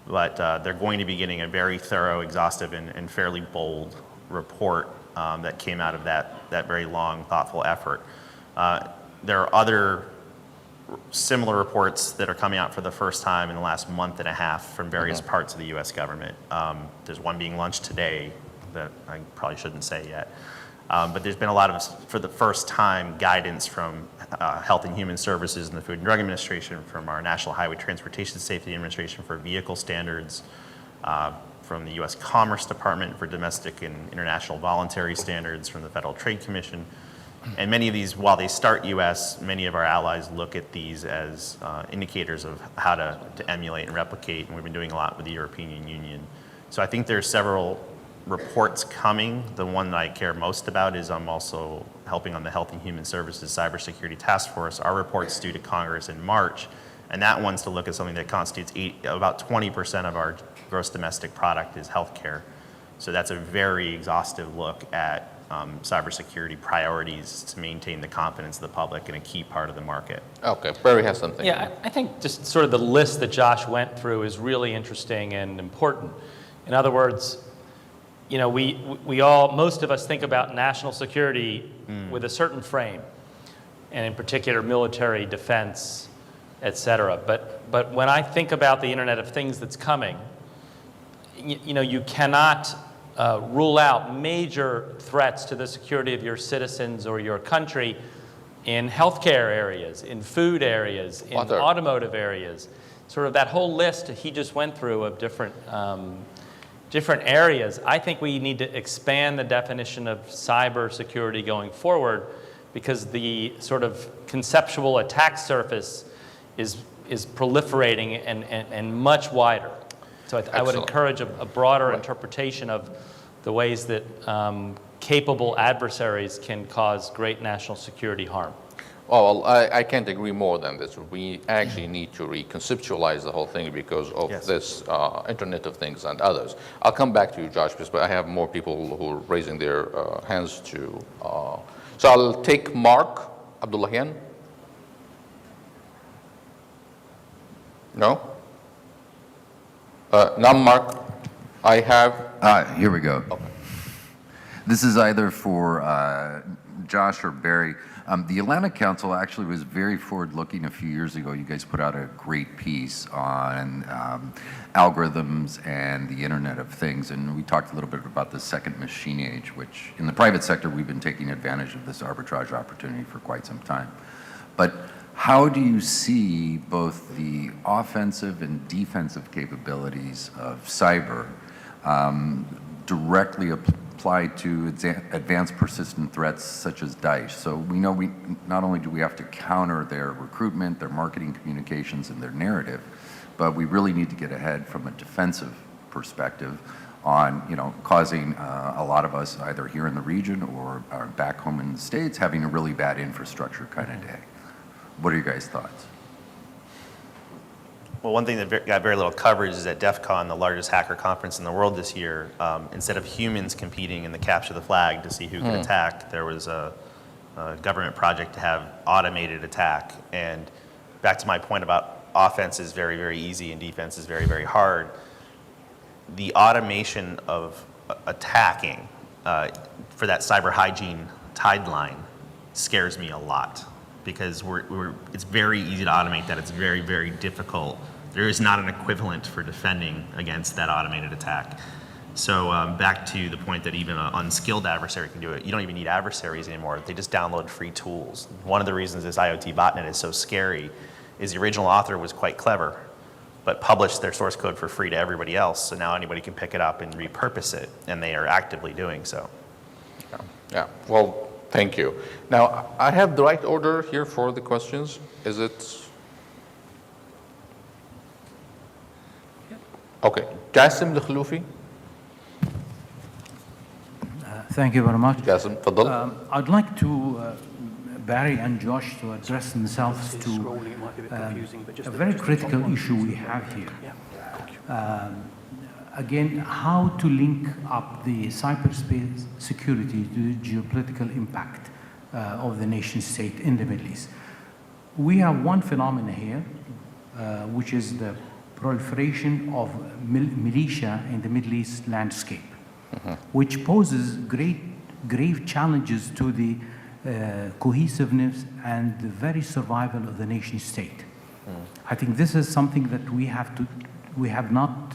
but they're going to be getting a very thorough, exhaustive, and fairly bold report that came out of that very long, thoughtful effort. There are other similar reports that are coming out for the first time in the last month and a half from various parts of the U.S. government. There's one being launched today that I probably shouldn't say yet. But there's been a lot of, for the first time, guidance from Health and Human Services and the Food and Drug Administration, from our National Highway Transportation Safety Administration for vehicle standards, from the U.S. Commerce Department for domestic and international voluntary standards, from the Federal Trade Commission. And many of these, while they start U.S., many of our allies look at these as indicators of how to emulate and replicate, and we've been doing a lot with the European Union. So I think there's several reports coming. The one that I care most about is I'm also helping on the Health and Human Services Cybersecurity Task Force. Our report's due to Congress in March, and that one's to look at something that constitutes about 20% of our gross domestic product is healthcare. So that's a very exhaustive look at cybersecurity priorities to maintain the confidence of the public in a key part of the market. Okay, Barry has something. Yeah, I think just sort of the list that Josh went through is really interesting and important. In other words, you know, most of us think about national security with a certain frame, and in particular military, defense, et cetera. But when I think about the Internet of Things that's coming, you know, you cannot rule out major threats to the security of your citizens or your country in healthcare areas, in food areas, in automotive areas. Sort of that whole list he just went through of different areas. I think we need to expand the definition of cybersecurity going forward, because the sort of conceptual attack surface is proliferating and much wider. So I would encourage a broader interpretation of the ways that capable adversaries can cause great national security harm. Well, I can't agree more than this. We actually need to reconceptualize the whole thing because of this Internet of Things and others. I'll come back to you, Josh, but I have more people who are raising their hands too. So I'll take Mark Abdullahian. No? Now, Mark, I have. Here we go. Okay. This is either for Josh or Barry. The Atlantic Council actually was very forward-looking a few years ago. You guys put out a great piece on algorithms and the Internet of Things, and we talked a little bit about the second machine age, which in the private sector we've been taking advantage of this arbitrage opportunity for quite some time. But how do you see both the offensive and defensive capabilities of cyber directly applied to advanced persistent threats such as Daesh. So we know not only do we have to counter their recruitment, their marketing communications, and their narrative, but we really need to get ahead from a defensive perspective on, causing a lot of us either here in the region or back home in the States having a really bad infrastructure kind of day. What are your guys' thoughts? Well, one thing that got very little coverage is at DEF CON, the largest hacker conference in the world this year, instead of humans competing in the capture the flag to see who could attack, there was a government project to have automated attack. And back to my point about offense is very, very easy and defense is very, very hard. The automation of attacking for that cyber hygiene timeline scares me a lot, because it's very easy to automate that. It's very, very difficult. There is not an equivalent for defending against that automated attack. So back to the point that even an unskilled adversary can do it. You don't even need adversaries anymore. They just download free tools. One of the reasons this IoT botnet is so scary is the original author was quite clever, but published their source code for free to everybody else. So now anybody can pick it up and repurpose it, and they are actively doing so. Yeah, well, thank you. Now, I have the right order here for the questions. Is it? Okay, Jassim Al-Khloufi. Thank you very much. Jassim, تفضل. I'd like to Barry and Josh to address themselves to a very critical issue we have here. Again, how to link up the cyberspace security to the geopolitical impact of the nation state in the Middle East. We have one phenomenon here, which is the proliferation of militia in the Middle East landscape, which poses grave challenges to the cohesiveness and the very survival of the nation state. I think this is something that we have not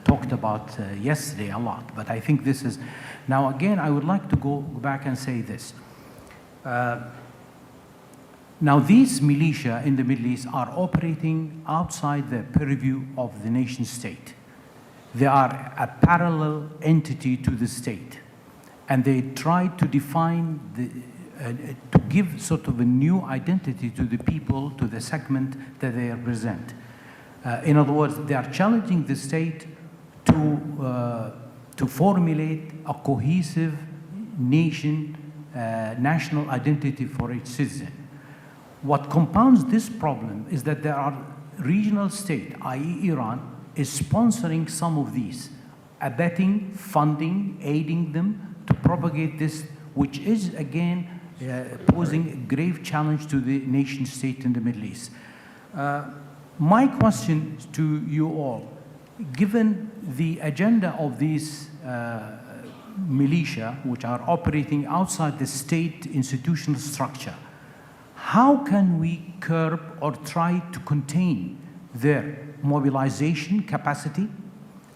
talked about yesterday a lot, but I think this is, now again, I would like to go back and say this. Now these militia in the Middle East are operating outside the purview of the nation state. They are a parallel entity to the state, and they try to define to give sort of a new identity to the people, to the segment that they represent. In other words, they are challenging the state to formulate a cohesive national identity for each citizen. What compounds this problem is that there are regional states, i.e. Iran, is sponsoring some of these, abetting, funding, aiding them to propagate this, which is again posing a grave challenge to the nation state in the Middle East. My question to you all, given the agenda of these militia, which are operating outside the state institutional structure, how can we curb or try to contain their mobilization capacity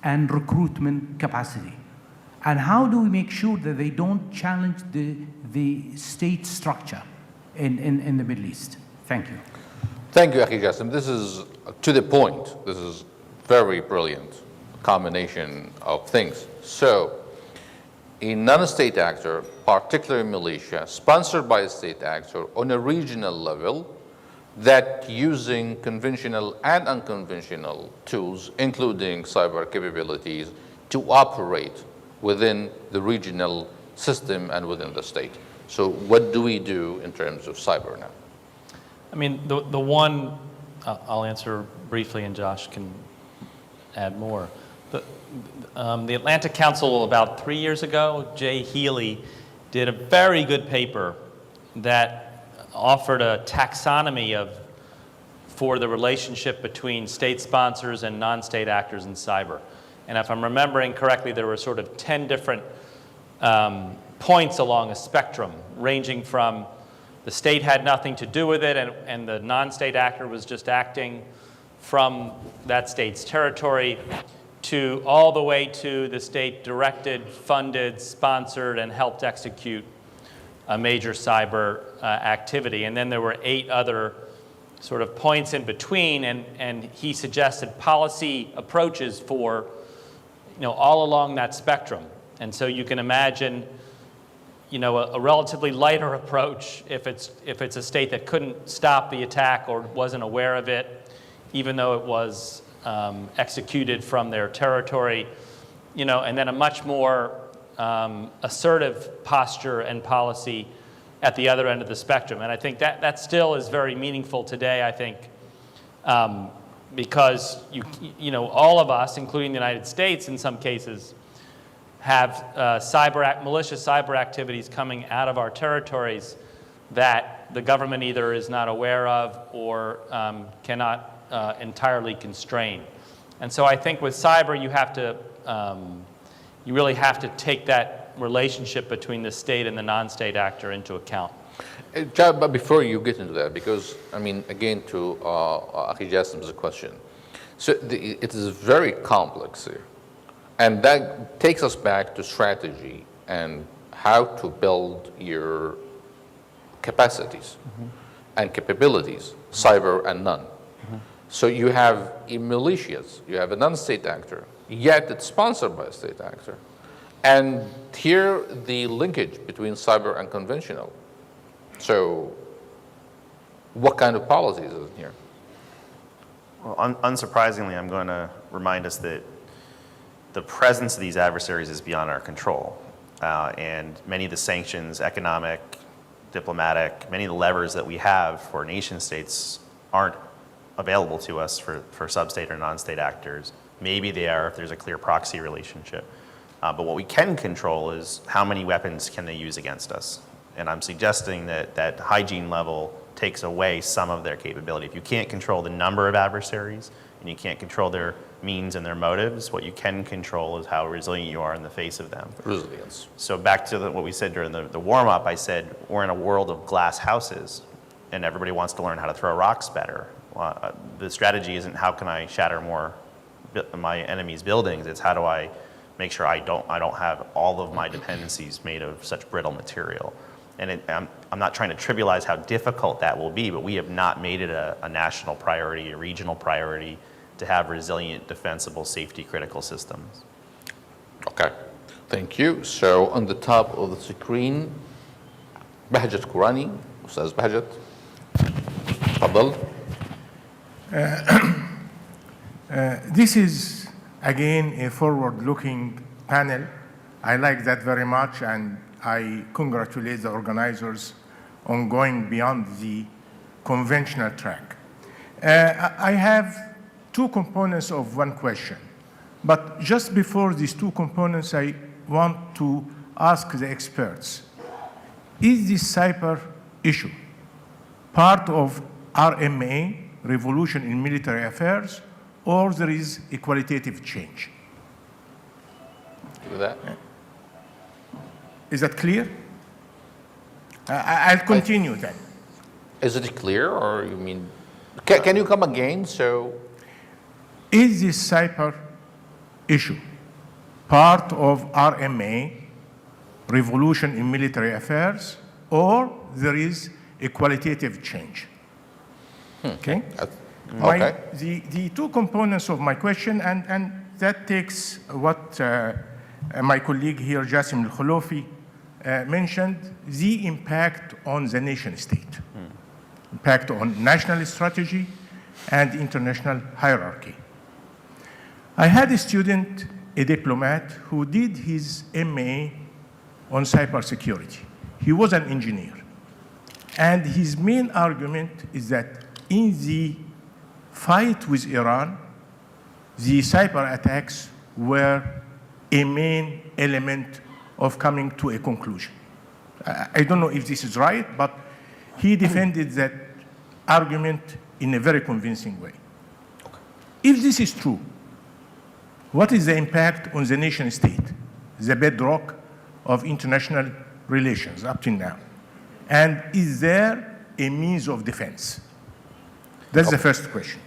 and recruitment capacity? And how do we make sure that they don't challenge the state structure in the Middle East? Thank you. Thank you, Akhi Jassim. This is to the point. This is very brilliant combination of things. So, a non-state actor, particularly militia, sponsored by a state actor on a regional level, that using conventional and unconventional tools, including cyber capabilities, to operate within the regional system and within the state. So what do we do in terms of cyber now? I mean, the one, I'll answer briefly and Josh can add more. The Atlantic Council about 3 years ago, Jay Healy did a very good paper that offered a taxonomy for the relationship between state sponsors and non-state actors in cyber. And if I'm remembering correctly, there were sort of 10 different points along a spectrum, ranging from the state had nothing to do with it and the non-state actor was just acting from that state's territory, to all the way to the state directed, funded, sponsored, and helped execute a major cyber activity. And then there were 8 other sort of points in between, and he suggested policy approaches for all along that spectrum. And so you can imagine, you know, a relatively lighter approach if it's a state that couldn't stop the attack or wasn't aware of it, even though it was executed from their territory, you know, and then a much more assertive posture and policy at the other end of the spectrum. And I think that still is very meaningful today, I think, because you know, all of us, including the United States in some cases, have malicious cyber activities coming out of our territories that the government either is not aware of or cannot entirely constrain. And so I think with cyber, you really have to take that relationship between the state and the non-state actor into account. But before you get into that, because, I mean, again, to Akhi Jassim's question, so it is very complex here. And that takes us back to strategy and how to build your capacities and capabilities, cyber and none. So you have militias, you have a non-state actor, yet it's sponsored by a state actor. And here the linkage between cyber and conventional. So what kind of policies is in here? Well, unsurprisingly, I'm going to remind us that the presence of these adversaries is beyond our control. And many of the sanctions, economic, diplomatic, many of the levers that we have for nation states aren't available to us for sub-state or non-state actors. Maybe they are if there's a clear proxy relationship. But what we can control is how many weapons can they use against us. And I'm suggesting that that hygiene level takes away some of their capability. If you can't control the number of adversaries and you can't control their means and their motives, what you can control is how resilient you are in the face of them. Resilience. So back to what we said during the warm-up, I said we're in a world of glass houses and everybody wants to learn how to throw rocks better. The strategy isn't how can I shatter more my enemy's buildings, it's how do I make sure I don't have all of my dependencies made of such brittle material. And I'm not trying to trivialize how difficult that will be, but we have not made it a national priority, a regional priority to have resilient, defensible, safety-critical systems. Okay, thank you. So on the top of the screen, Bahgat Korany, Ustaz Bahgat. Pavel. This is, again, a forward-looking panel. I like that very much, and I congratulate the organizers on going beyond the conventional track. I have two components of one question. But just before these two components, I want to ask the experts, is this cyber issue part of RMA, Revolution in Military Affairs, or there is a qualitative change? With that? Is that clear? I'll continue then. Is it clear, or you mean, can you come again? So, is this cyber issue part of RMA, Revolution in Military Affairs, or there is a qualitative change? Okay? Okay. The two components of my question, and that takes what my colleague here, Jassim Al-Kholofi, mentioned, the impact on the nation state, impact on national strategy and international hierarchy. I had a student, a diplomat, who did his MA on cybersecurity. He was an engineer. And his main argument is that in the fight with Iran, the cyber attacks were a main element of coming to a conclusion. I don't know if this is right, but he defended that argument in a very convincing way. If this is true, what is the impact on the nation state, the bedrock of international relations up till now? And is there a means of defense? That's the first question.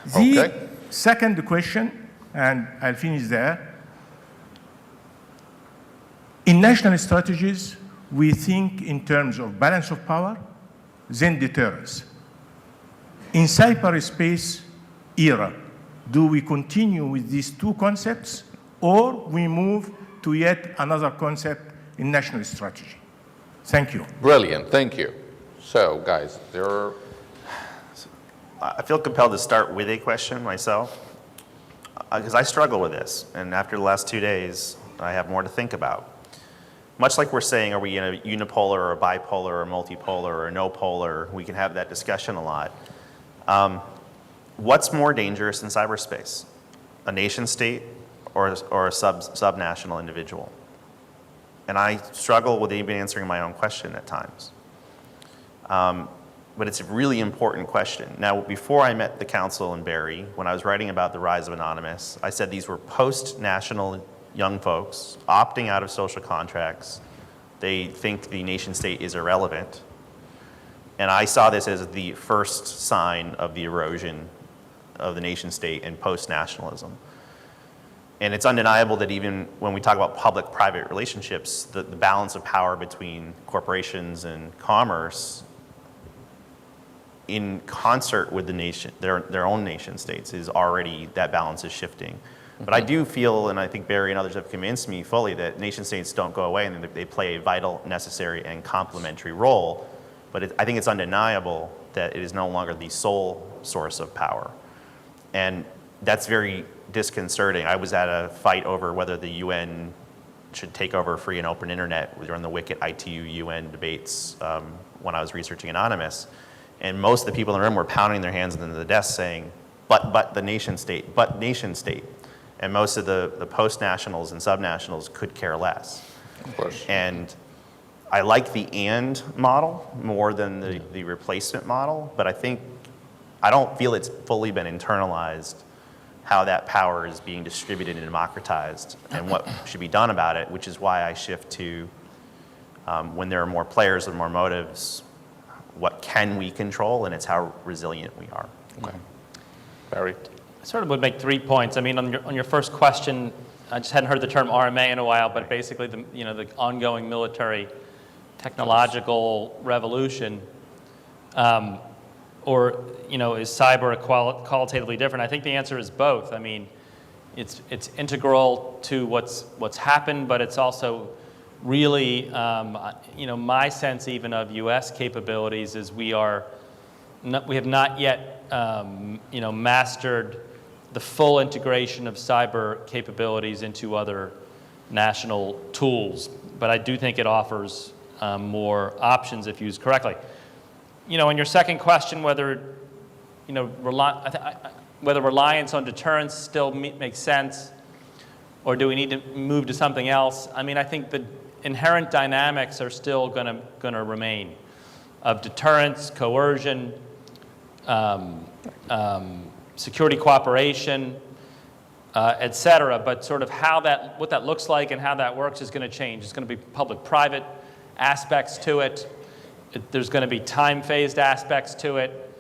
The second question, and I'll finish there. In national strategies, we think in terms of balance of power, then deterrence. In cyberspace era, do we continue with these two concepts, or we move to yet another concept in national strategy. Thank you. Brilliant, thank you. So, guys, there are... I feel compelled to start with a question myself, because I struggle with this, and after the last 2 days, I have more to think about. Much like we're saying, are we in a unipolar or a bipolar or multipolar or no polar? We can have that discussion a lot. What's more dangerous in cyberspace? A nation state or a subnational individual? And I struggle with even answering my own question at times. But it's a really important question. Now, before I met the council in Barrie, when I was writing about the rise of Anonymous, I said these were post-national young folks opting out of social contracts. They think the nation state is irrelevant. And I saw this as the first sign of the erosion of the nation state and post-nationalism. And it's undeniable that even when we talk about public-private relationships, the balance of power between corporations and commerce in concert with the nation, their own nation states is already, that balance is shifting. But I do feel, and I think Barry and others have convinced me fully, that nation states don't go away and they play a vital, necessary, and complementary role. But I think it's undeniable that it is no longer the sole source of power. And that's very disconcerting. I was at a fight over whether the UN should take over free and open internet during the wicked ITU UN debates when I was researching Anonymous. And most of the people in the room were pounding their hands into the desk saying, but the nation state, but nation state. And most of the post-nationals and subnationals could care less. Of course. And I like the and model more than the replacement model, but I don't feel it's fully been internalized how that power is being distributed and democratized and what should be done about it, which is why I shift to when there are more players and more motives, what can we control, and it's how resilient we are. Okay. Barry? I sort of would make 3 points. I mean, on your first question, I just hadn't heard the term RMA in a while, but basically the ongoing military technological revolution, or is cyber qualitatively different? I think the answer is both. I mean, it's integral to what's happened, but it's also really, my sense even of U.S. capabilities is we have not yet, mastered the full integration of cyber capabilities into other national tools. But I do think it offers more options if used correctly. In your second question, whether reliance on deterrence still makes sense, or do we need to move to something else? I mean, I think the inherent dynamics are still going to remain of deterrence, coercion, security cooperation, et cetera. But sort of what that looks like and how that works is going to change. It's going to be public-private aspects to it. There's going to be time-phased aspects to it.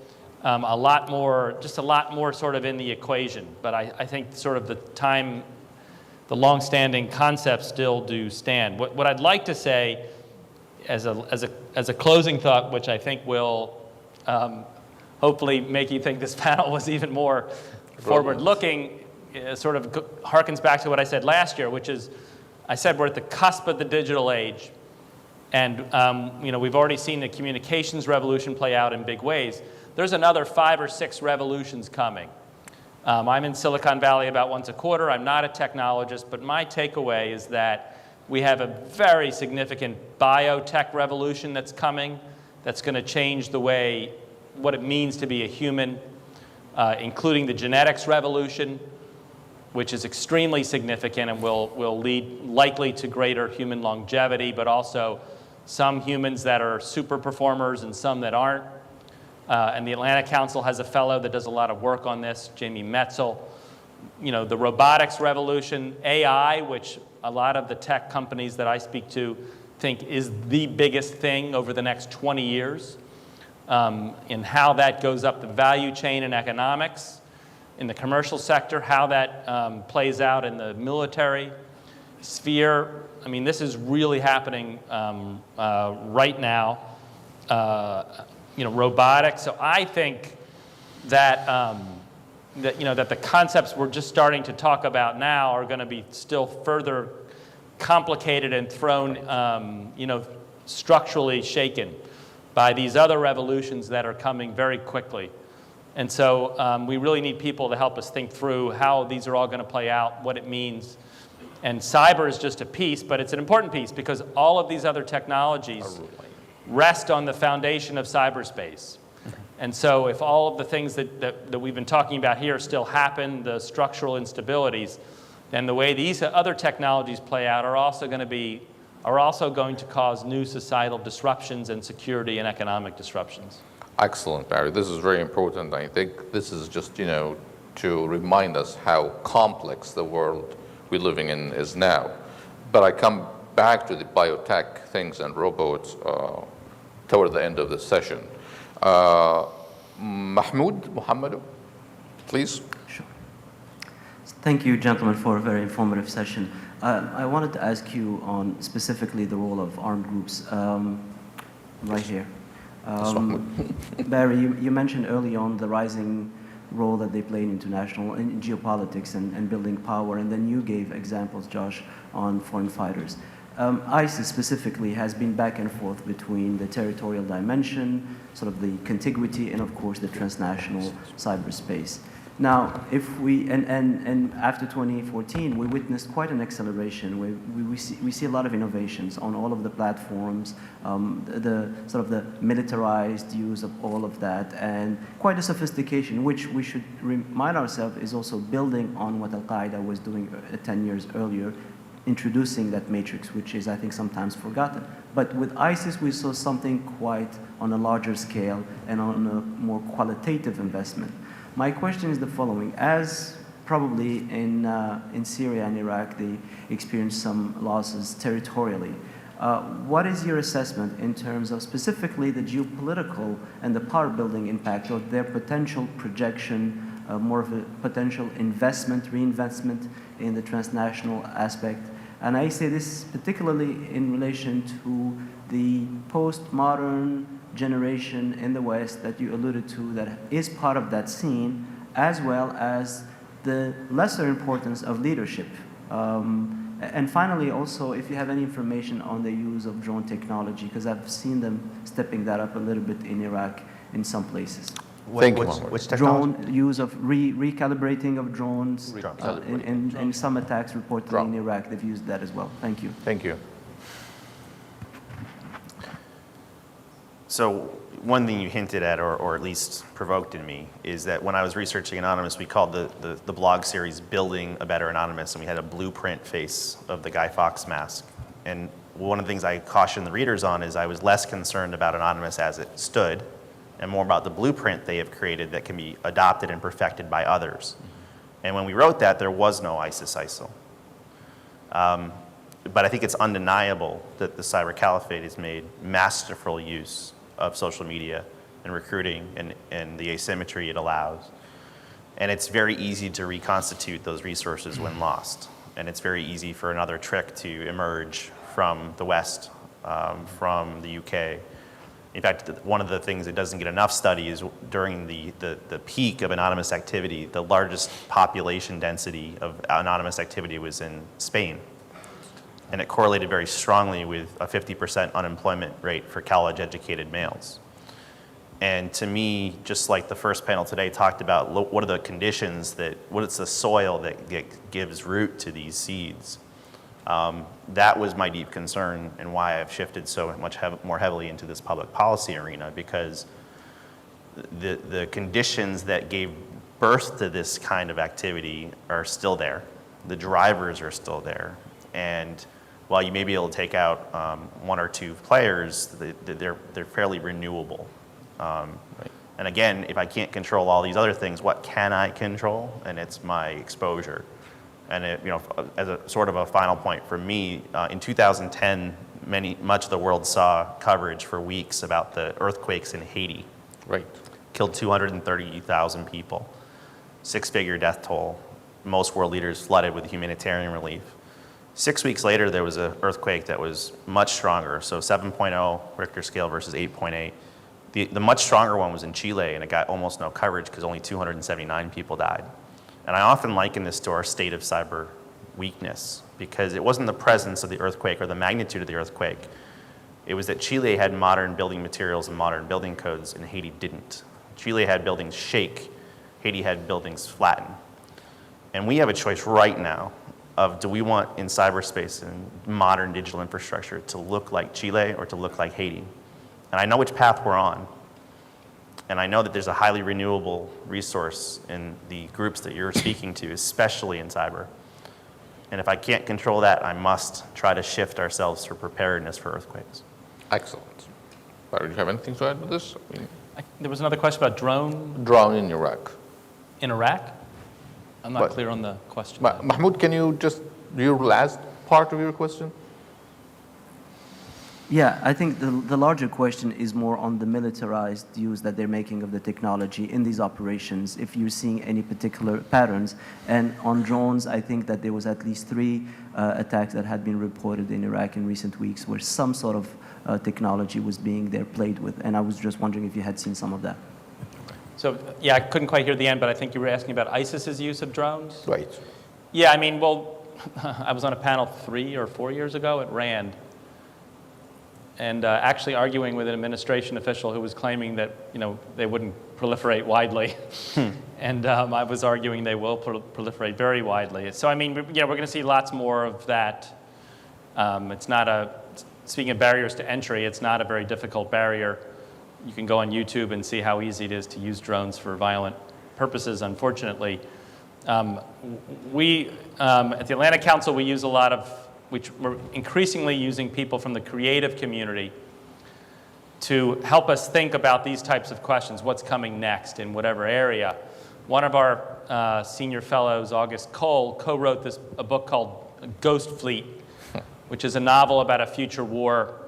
A lot more sort of in the equation. But I think sort of the long-standing concepts still do stand. What I'd like to say as a closing thought, which I think will hopefully make you think this panel was even more forward-looking, sort of harkens back to what I said last year, which is I said we're at the cusp of the digital age. And we've already seen the communications revolution play out in big ways. There's another 5 or 6 revolutions coming. I'm in Silicon Valley about once a quarter. I'm not a technologist, but my takeaway is that we have a very significant biotech revolution that's coming that's going to change what it means to be a human, including the genetics revolution, which is extremely significant and will lead likely to greater human longevity, but also some humans that are super performers and some that aren't. And the Atlantic Council has a fellow that does a lot of work on this, Jamie Metzel. The robotics revolution, AI, which a lot of the tech companies that I speak to think is the biggest thing over the next 20 years, and how that goes up the value chain in economics, in the commercial sector, how that plays out in the military sphere. I mean, this is really happening right now. Robotics. So I think that that the concepts we're just starting to talk about now are going to be still further complicated and thrown, structurally shaken by these other revolutions that are coming very quickly. And so we really need people to help us think through how these are all going to play out, what it means. And cyber is just a piece, but it's an important piece because all of these other technologies rest on the foundation of cyberspace. And so if all of the things that we've been talking about here still happen, the structural instabilities, then the way these other technologies play out are also going to cause new societal disruptions and security and economic disruptions. Excellent, Barry. This is very important. I think this is just, to remind us how complex the world we're living in is now. But I come back to the biotech things and robots toward the end of the session. Mahmoud Mahamedou, please. Sure. Thank you, gentlemen, for a very informative session. I wanted to ask you on specifically the role of armed groups right here. Barry, you mentioned early on the rising role that they play in international in geopolitics and building power, and then you gave examples, Josh, on foreign fighters. ISIS specifically has been back and forth between the territorial dimension, sort of the contiguity, and of course the transnational cyberspace. Now, if we, and after 2014, we witnessed quite an acceleration. We see a lot of innovations on all of the platforms, the sort of the militarized use of all of that, and quite a sophistication, which we should remind ourselves is also building on what Al-Qaeda was doing 10 years earlier, introducing that matrix, which is, I think, sometimes forgotten. But with ISIS, we saw something quite on a larger scale and on a more qualitative investment. My question is the following. As probably in Syria and Iraq, they experienced some losses territorially. What is your assessment in terms of specifically the geopolitical and the power building impact of their potential projection, more of a potential investment, reinvestment in the transnational aspect? And I say this particularly in relation to the postmodern generation in the West that you alluded to that is part of that scene, as well as the lesser importance of leadership. And finally, also, if you have any information on the use of drone technology, because I've seen them stepping that up a little bit in Iraq in some places. Thank you. Which technology? Drone use of recalibrating of drones. In some attacks reported in Iraq, they've used that as well. Thank you. Thank you. So one thing you hinted at, or at least provoked in me, is that when I was researching Anonymous, we called the blog series Building a Better Anonymous, and we had a blueprint face of the Guy Fawkes mask. And one of the things I cautioned the readers on is I was less concerned about Anonymous as it stood, and more about the blueprint they have created that can be adopted and perfected by others. And when we wrote that, there was no ISIS-ISIL. But I think it's undeniable that the cyber caliphate has made masterful use of social media and recruiting and the asymmetry it allows. And it's very easy to reconstitute those resources when lost. And it's very easy for another trick to emerge from the West, from the UK. In fact, one of the things that doesn't get enough study is during the peak of anonymous activity, the largest population density of anonymous activity was in Spain. And it correlated very strongly with a 50% unemployment rate for college-educated males. And to me, just like the first panel today talked about, what are the conditions what is the soil that gives root to these seeds? That was my deep concern and why I've shifted so much more heavily into this public policy arena, because the conditions that gave birth to this kind of activity are still there. The drivers are still there. And while you may be able to take out one or two players, they're fairly renewable. And again, if I can't control all these other things, what can I control? And it's my exposure. And as a sort of a final point for me, in 2010, much of the world saw coverage for weeks about the earthquakes in Haiti. Right. Killed 230,000 people, 6-figure death toll. Most world leaders flooded with humanitarian relief. 6 weeks later, there was an earthquake that was much stronger, so 7.0 Richter scale versus 8.8. The much stronger one was in Chile, and it got almost no coverage because only 279 people died. And I often liken this to our state of cyber weakness, because it wasn't the presence of the earthquake or the magnitude of the earthquake. It was that Chile had modern building materials and modern building codes, and Haiti didn't. Chile had buildings shake, Haiti had buildings flatten. And we have a choice right now of, do we want in cyberspace and modern digital infrastructure to look like Chile or to look like Haiti? And I know which path we're on. And I know that there's a highly renewable resource in the groups that you're speaking to, especially in cyber. And if I can't control that, I must try to shift ourselves for preparedness for earthquakes. Excellent. Barry, do you have anything to add to this? There was another question about drone Drone in Iraq. in Iraq. I'm not What? clear on the question. Mahmoud, can you just do your last part of your question? Yeah, I think the larger question is more on the militarized use that they're making of the technology in these operations, if you're seeing any particular patterns. And on drones, I think that there was at least 3 attacks that had been reported in Iraq in recent weeks where some sort of technology was being there played with. And I was just wondering if you had seen some of that. So, yeah, I couldn't quite hear the end, but I think you were asking about ISIS's use of drones? Right. Yeah, I mean, well, I was on a panel 3 or 4 years ago at RAND, and actually arguing with an administration official who was claiming that, you know, they wouldn't proliferate widely. And I was arguing they will proliferate very widely. So, I mean, yeah, we're going to see lots more of that. It's not a, speaking of barriers to entry, it's not a very difficult barrier. You can go on YouTube and see how easy it is to use drones for violent purposes, unfortunately. We, at the Atlantic Council, we use a lot of, we're increasingly using people from the creative community to help us think about these types of questions, what's coming next in whatever area. One of our senior fellows, August Cole, co-wrote a book called Ghost Fleet, which is a novel about a future war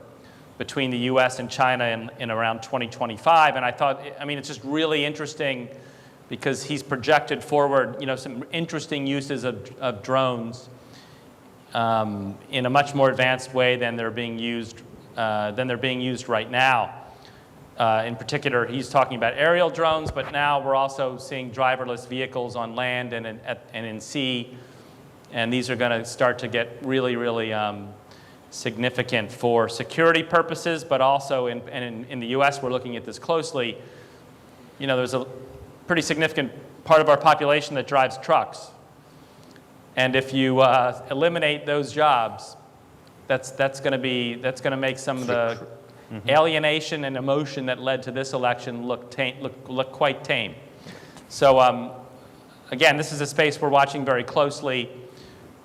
between the US and China in around 2025. And I thought, I mean, it's just really interesting because he's projected forward, you know, some interesting uses of drones in a much more advanced way than they're being used right now. In particular, he's talking about aerial drones, but now we're also seeing driverless vehicles on land and in sea, and these are going to start to get really, really significant for security purposes, but also in the U.S. we're looking at this closely. You know, there's a pretty significant part of our population that drives trucks. And if you eliminate those jobs, that's going to make some of the alienation and emotion that led to this election look quite tame. So again, this is a space we're watching very closely,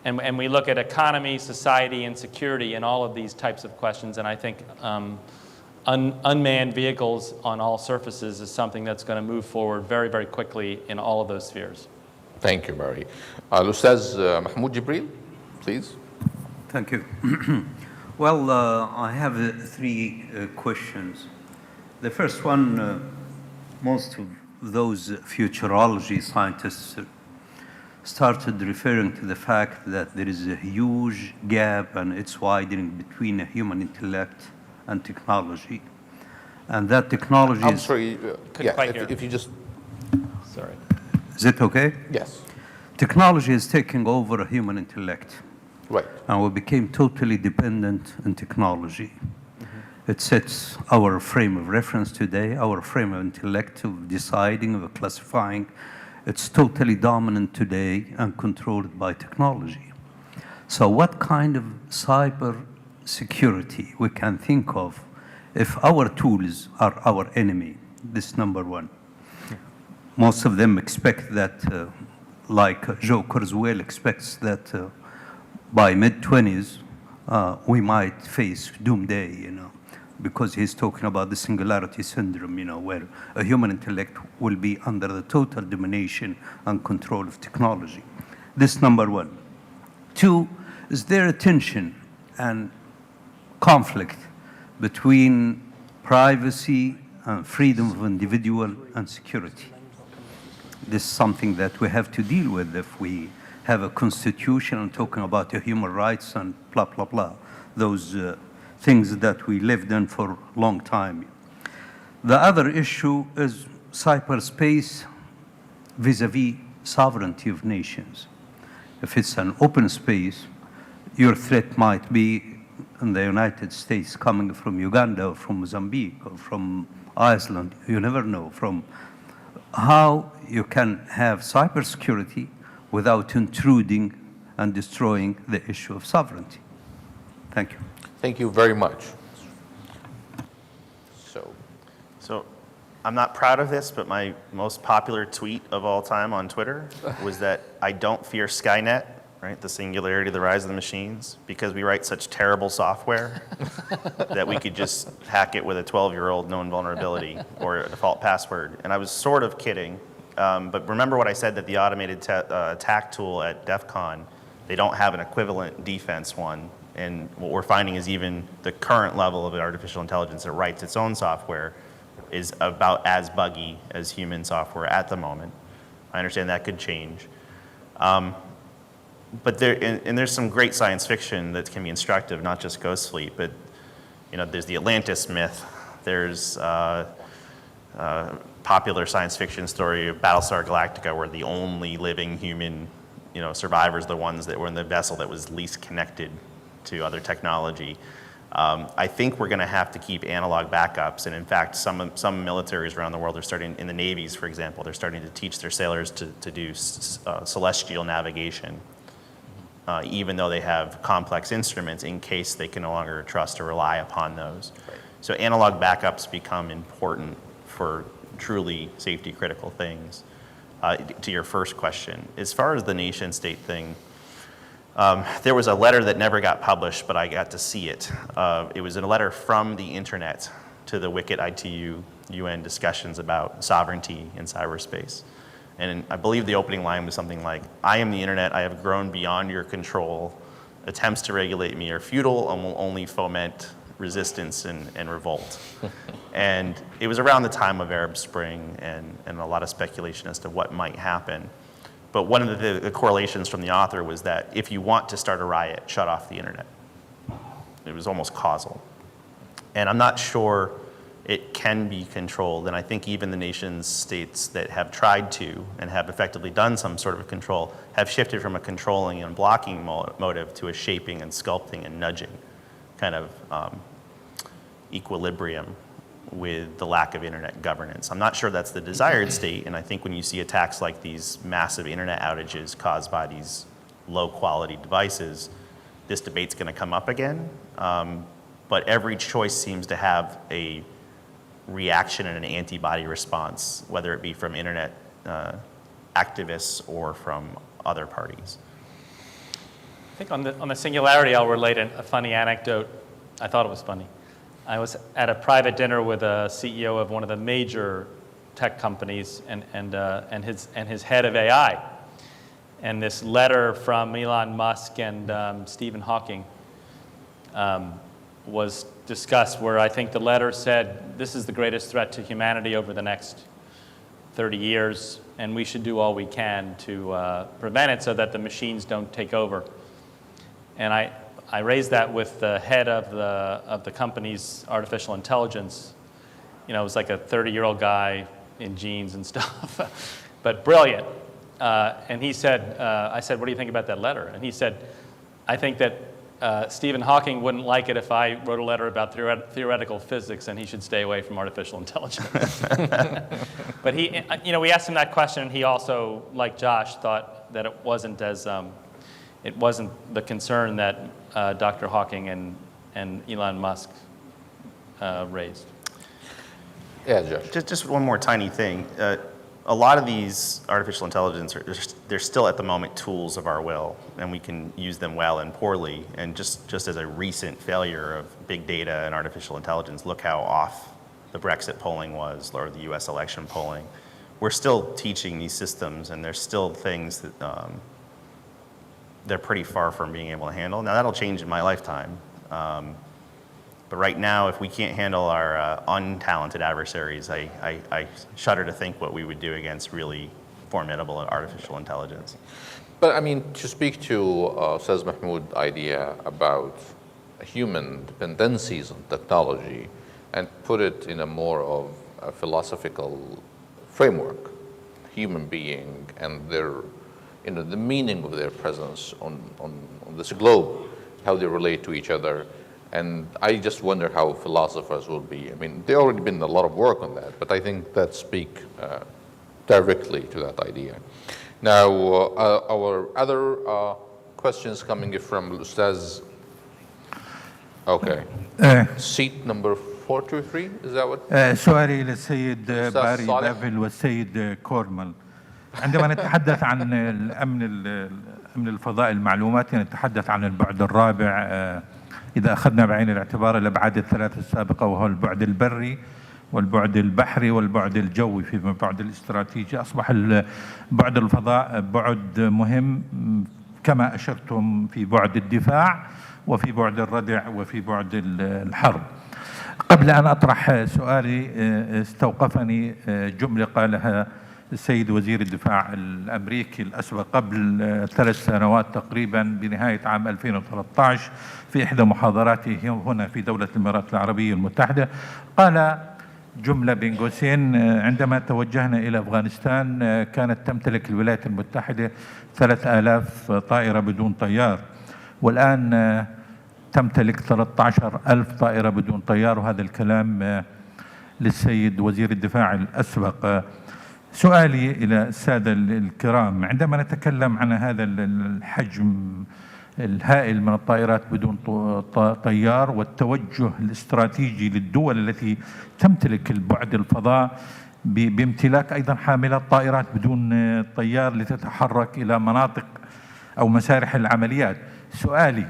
and we look at economy, society, and security in all of these types of questions. And I think unmanned vehicles on all surfaces is something that's going to move forward very, very quickly in all of those spheres. Thank you, Barry. Ustaz Mahmoud Jibril, please. Thank you. Well, I have 3 questions. The first one, most of those futurology scientists started referring to the fact that there is a huge gap and it's widening between human intellect and technology. And that technology I'm is... sorry, Couldn't quite hear. if you just... Sorry. Is it okay? Yes. Technology is taking over human intellect. Right. And we became totally dependent on technology. It sets our frame of reference today, our frame of intellect of deciding, of classifying. It's totally dominant today and controlled by technology. So what kind of cyber security we can think of if our tools are our enemy? This is number one. Most of them expect that, like Joe Kurzweil expects that by mid-20s, we might face doomsday, you know, because he's talking about the singularity syndrome, you know, where a human intellect will be under the total domination and control of technology. This is number one. 2, is there a tension and conflict between privacy and freedom of individual and security? This is something that we have to deal with if we have a constitution and talking about human rights and blah, blah, blah. Those things that we lived in for a long time. The other issue is cyberspace vis-a-vis sovereignty of nations. If it's an open space, your threat might be in the United States coming from Uganda or from Mozambique or from Iceland. You never know from how you can have cybersecurity without intruding and destroying the issue of sovereignty. Thank you. Thank you very much. So I'm not proud of this, but my most popular tweet of all time on Twitter was that I don't fear Skynet, right? The singularity, the rise of the machines, because we write such terrible software that we could just hack it with a 12-year-old known vulnerability or a default password. And I was sort of kidding, but remember what I said, that the automated attack tool at DEF CON, they don't have an equivalent defense one. And what we're finding is even the current level of artificial intelligence that writes its own software is about as buggy as human software at the moment. I understand that could change. But there's some great science fiction that can be instructive, not just Ghost Fleet, but there's the Atlantis myth. There's popular science fiction story of Battlestar Galactica, where the only living human survivors, the ones that were in the vessel that was least connected to other technology. I think we're going to have to keep analog backups, and in fact, some militaries around the world are starting, in the navies, for example, they're starting to teach their sailors to do celestial navigation, even though they have complex instruments, in case they can no longer trust or rely upon those. Right. So analog backups become important for truly safety-critical things. To your first question, as far as the nation-state thing, there was a letter that never got published, but I got to see it. It was a letter from the internet to the Wicked ITU UN discussions about sovereignty in cyberspace. And I believe the opening line was something like, "I am the internet, I have grown beyond your control. Attempts to regulate me are futile and will only foment resistance and revolt." And it was around the time of Arab Spring and a lot of speculation as to what might happen. But one of the correlations from the author was that if you want to start a riot, shut off the internet. It was almost causal. And I'm not sure it can be controlled. And I think even the nation states that have tried to and have effectively done some sort of control have shifted from a controlling and blocking motive to a shaping and sculpting and nudging kind of equilibrium with the lack of internet governance. I'm not sure that's the desired state, and I think when you see attacks like these massive internet outages caused by these low quality devices, this debate's gonna come up again. But every choice seems to have a reaction and an antibody response, whether it be from internet activists or from other parties. I think on the singularity, I'll relate a funny anecdote. I thought it was funny. I was at a private dinner with a CEO of one of the major tech companies and his head of AI. And this letter from Elon Musk and Stephen Hawking was discussed, where I think the letter said, this is the greatest threat to humanity over the next 30 years, and we should do all we can to prevent it so that the machines don't take over. And I raised that with the head of the company's artificial intelligence. It was like a 30-year-old guy in jeans and stuff, but brilliant. And he said, I said, what do you think about that letter? And he said, I think that Stephen Hawking wouldn't like it if I wrote a letter about theoretical physics, and he should stay away from artificial intelligence. But we asked him that question, and he also, like Josh, thought that it wasn't the concern that Dr. Hawking and Elon Musk raised. Yeah, Josh. Just one more tiny thing. A lot of these artificial intelligence, they're still at the moment tools of our will, and we can use them well and poorly. And just as a recent failure of big data and artificial intelligence, look how off the Brexit polling was, or the US election polling. We're still teaching these systems, and there's still things that they're pretty far from being able to handle. Now that'll change in my lifetime. But right now, if we can't handle our untalented adversaries, I shudder to think what we would do against really formidable artificial intelligence. But I mean, to speak to says Mahmoud idea about human dependencies on technology and put it in a more of a philosophical framework, human being and their the meaning of their presence on this globe, how they relate to each other. And I just wonder how philosophers will be. I mean, there already been a lot of work on that, but I think that speak directly to that idea. Now, our other questions coming from Ustaz. Okay. Seat number 423, is that what? سؤالي للسيد أستاذ باري صالح. بافل والسيد كورمان. عندما نتحدث عن الأمن الفضاء المعلوماتي نتحدث عن البعد الرابع إذا أخذنا بعين الاعتبار الأبعاد الثلاث السابقة وهو البعد البري والبعد البحري والبعد الجوي. في البعد الاستراتيجي أصبح بعد الفضاء بعد مهم كما أشرتم في بعد الدفاع وفي بعد الردع وفي بعد الحرب. قبل أن أطرح سؤالي استوقفني جملة قالها السيد وزير الدفاع الأمريكي الأسبق قبل 3 سنوات تقريبا بنهاية عام 2013 في إحدى محاضراته هنا في دولة الإمارات العربية المتحدة. قال جملة بين قوسين: عندما توجهنا إلى أفغانستان كانت تمتلك الولايات المتحدة 3000 طائرة بدون طيار، والآن تمتلك 13,000 طائرة بدون طيار. وهذا الكلام للسيد وزير الدفاع الأسبق. سؤالي إلى السادة الكرام: عندما نتكلم عن هذا الحجم الهائل من الطائرات بدون طيار والتوجه الاستراتيجي للدول التي تمتلك البعد الفضاء بامتلاك أيضا حاملات طائرات بدون طيار لتتحرك إلى مناطق أو مسارح العمليات، سؤالي: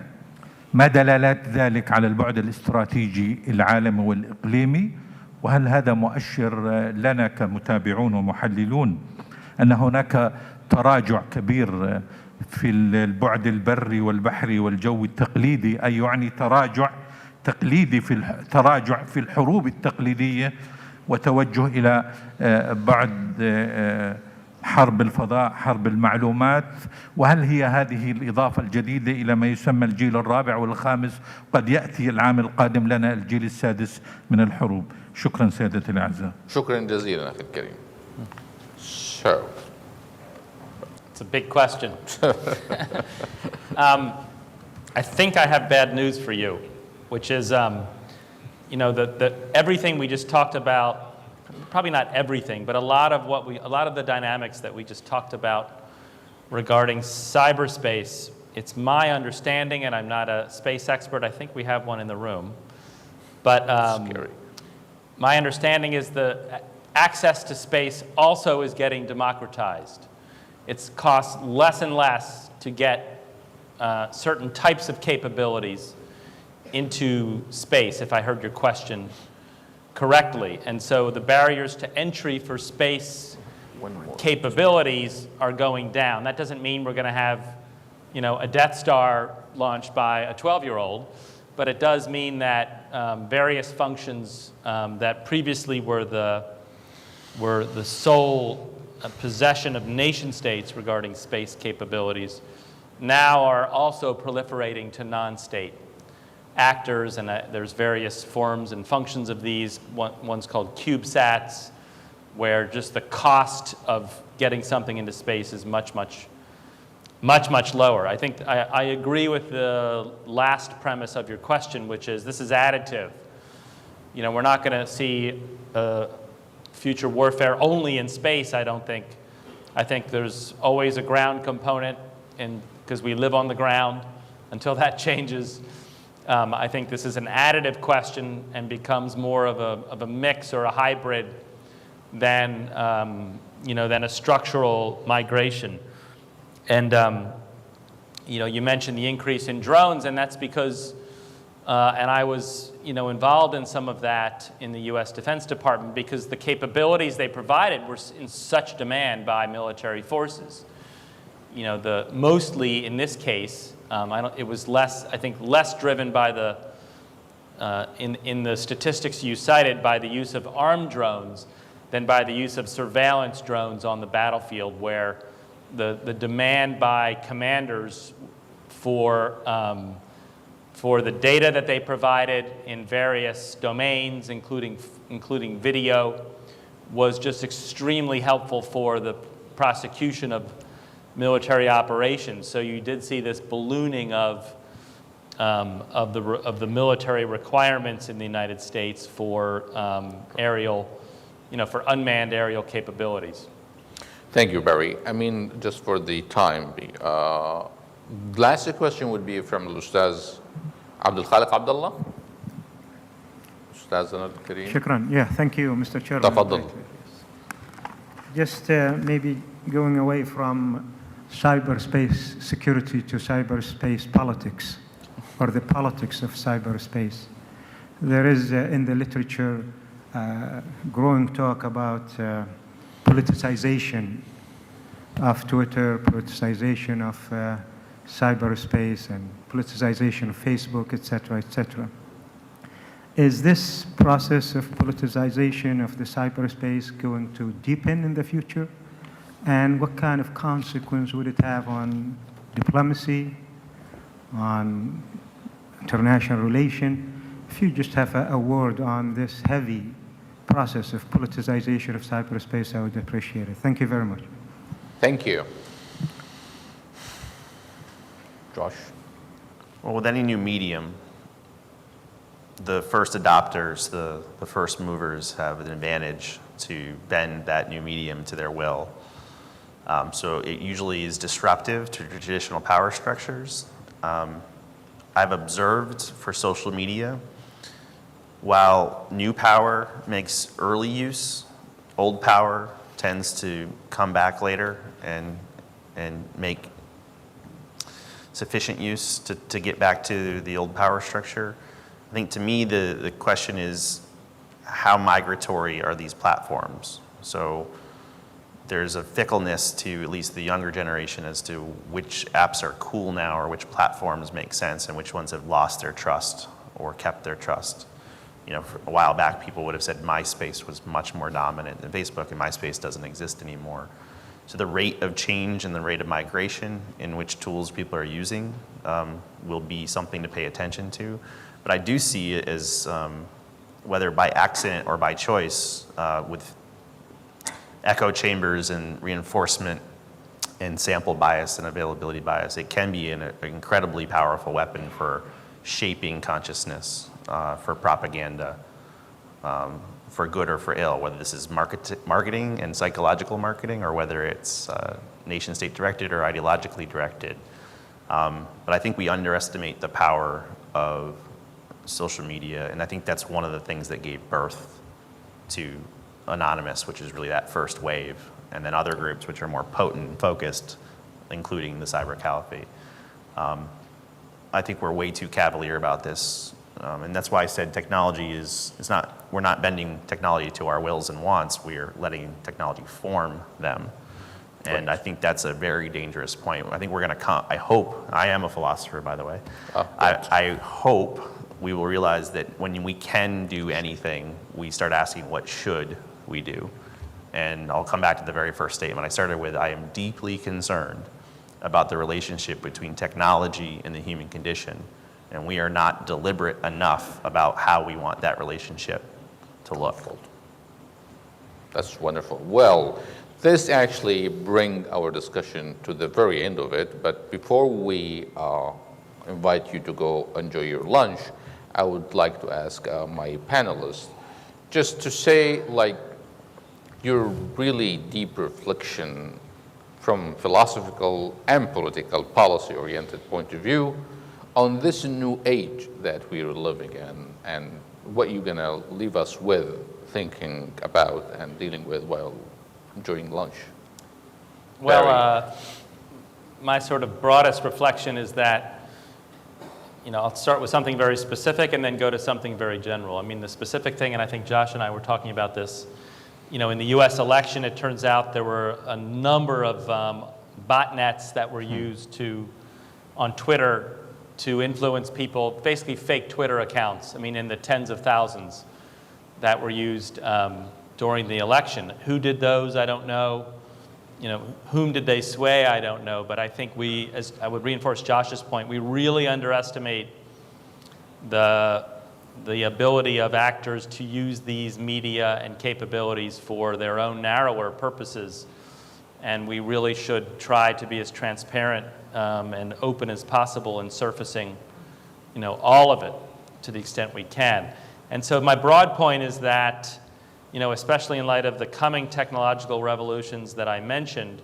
ما دلالات ذلك على البعد الاستراتيجي العالمي والإقليمي؟ وهل هذا مؤشر لنا كمتابعون ومحللون أن هناك تراجع كبير في البعد البري والبحري والجوي التقليدي، أي يعني تراجع تقليدي تراجع في الحروب التقليدية وتوجه إلى بعد حرب الفضاء، حرب المعلومات؟ وهل هي هذه الإضافة الجديدة إلى ما يسمى الجيل الرابع والخامس؟ قد يأتي العام القادم لنا الجيل السادس من الحروب. شكرا سادتي الأعزاء. شكرا جزيلا أخي الكريم. So. It's a big question. I think I have bad news for you, which is, that everything we just talked about, probably not everything, but a lot of the dynamics that we just talked about regarding cyberspace. It's my understanding, and I'm not a space expert. I think we have one in the room, but my understanding is the access to space also is getting democratized. It's cost less and less to get certain types of capabilities into space, if I heard your question correctly. And so the barriers to entry for space capabilities are going down. That doesn't mean we're going to have, a Death Star launched by a 12-year-old, but it does mean that various functions that previously were the sole possession of nation states regarding space capabilities now are also proliferating to non-state actors, and there's various forms and functions of these. One's called CubeSats, where just the cost of getting something into space is much lower. I think I agree with the last premise of your question, which is this is additive. We're not going to see future warfare only in space, I don't think. I think there's always a ground component, because we live on the ground. Until that changes, I think this is an additive question and becomes more of a mix or a hybrid than a structural migration. And you mentioned the increase in drones, and that's because, and I was involved in some of that in the U.S. Defense Department, because the capabilities they provided were in such demand by military forces. Mostly in this case, it was less driven by the, in the statistics you cited, by the use of armed drones than by the use of surveillance drones on the battlefield, where the demand by commanders for the data that they provided in various domains, including video, was just extremely helpful for the prosecution of military operations. So you did see this ballooning of the military requirements in the United States for aerial, for unmanned aerial capabilities. Thank you, Barry. I mean, just for the time, last question would be from Ustaz Abdul Khaliq Abdullah. Ustaz Al-Kareem. Shukran. Yeah, thank you, Mr. Chairman. Tafaddal. Just maybe going away from cyberspace security to cyberspace politics, or the politics of cyberspace. There is in the literature growing talk about politicization of Twitter, politicization of cyberspace, and politicization of Facebook, etc., etc. Is this process of politicization of the cyberspace going to deepen in the future? And what kind of consequence would it have on diplomacy, on international relation? If you just have a word on this heavy process of politicization of cyberspace, I would appreciate it. Thank you very much. Thank you. Josh? Well, with any new medium, the first adopters, the first movers have an advantage to bend that new medium to their will. So it usually is disruptive to traditional power structures. I've observed for social media, while new power makes early use, old power tends to come back later and make sufficient use to get back to the old power structure. I think to me the question is, how migratory are these platforms? So there's a fickleness to at least the younger generation as to which apps are cool now or which platforms make sense and which ones have lost their trust or kept their trust. For a while back, people would have said MySpace was much more dominant than Facebook, and MySpace doesn't exist anymore. So the rate of change and the rate of migration in which tools people are using will be something to pay attention to. But I do see it as, whether by accident or by choice, with echo chambers and reinforcement and sample bias and availability bias, it can be an incredibly powerful weapon for shaping consciousness, for propaganda, for good or for ill, whether this is marketing and psychological marketing or whether it's nation state directed or ideologically directed. But I think we underestimate the power of social media, and I think that's one of the things that gave birth to Anonymous, which is really that first wave, and then other groups which are more potent and focused, including the Cyber Caliphate. I think we're way too cavalier about this, and that's why I said technology is not, we're not bending technology to our wills and wants, we're letting technology form them. And I think that's a very dangerous point. I think we're going to I hope, I am a philosopher, by the way, I hope we will realize that when we can do anything, we start asking what should we do. And I'll come back to the very first statement I started with. I am deeply concerned about the relationship between technology and the human condition. And we are not deliberate enough about how we want that relationship to look. That's wonderful. Well, this actually brings our discussion to the very end of it. But before we invite you to go enjoy your lunch, I would like to ask my panelists just to say, like, your really deep reflection from philosophical and political policy-oriented point of view on this new age that we are living in, and what you're going to leave us with thinking about and dealing with while enjoying lunch. Well, my sort of broadest reflection is that, I'll start with something very specific and then go to something very general. I mean, the specific thing, and I think Josh and I were talking about this, in the US election, it turns out there were a number of botnets that were used on Twitter to influence people, basically fake Twitter accounts, in the tens of thousands that were used during the election. Who did those? I don't know. Whom did they sway? I don't know. But I think as I would reinforce Josh's point, we really underestimate the ability of actors to use these media and capabilities for their own narrower purposes. And we really should try to be as transparent and open as possible in surfacing, all of it to the extent we can. And so my broad point is that, especially in light of the coming technological revolutions that I mentioned,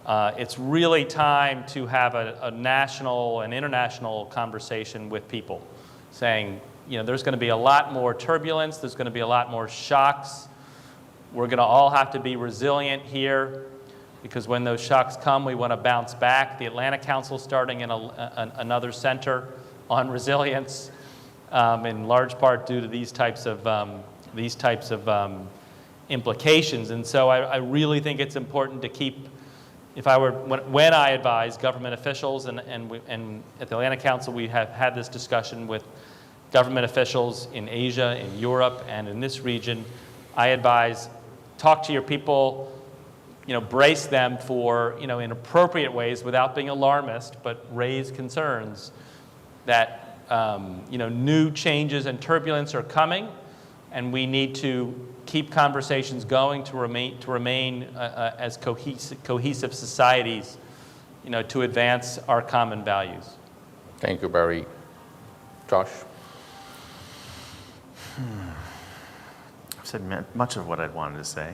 it's really time to have a national and international conversation with people, saying, there's going to be a lot more turbulence, there's going to be a lot more shocks. We're going to all have to be resilient here, because when those shocks come, we want to bounce back. The Atlantic Council is starting in another center on resilience, in large part due to these types of implications. And so I really think it's important to keep, when I advise government officials, and at the Atlantic Council we have had this discussion with government officials in Asia, in Europe, and in this region, I advise, talk to your people, brace them for, in appropriate ways without being alarmist, but raise concerns that, new changes and turbulence are coming, and we need to keep conversations going to remain as cohesive societies, to advance our common values. Thank you, Barry. Josh? I've said much of what I'd wanted to say.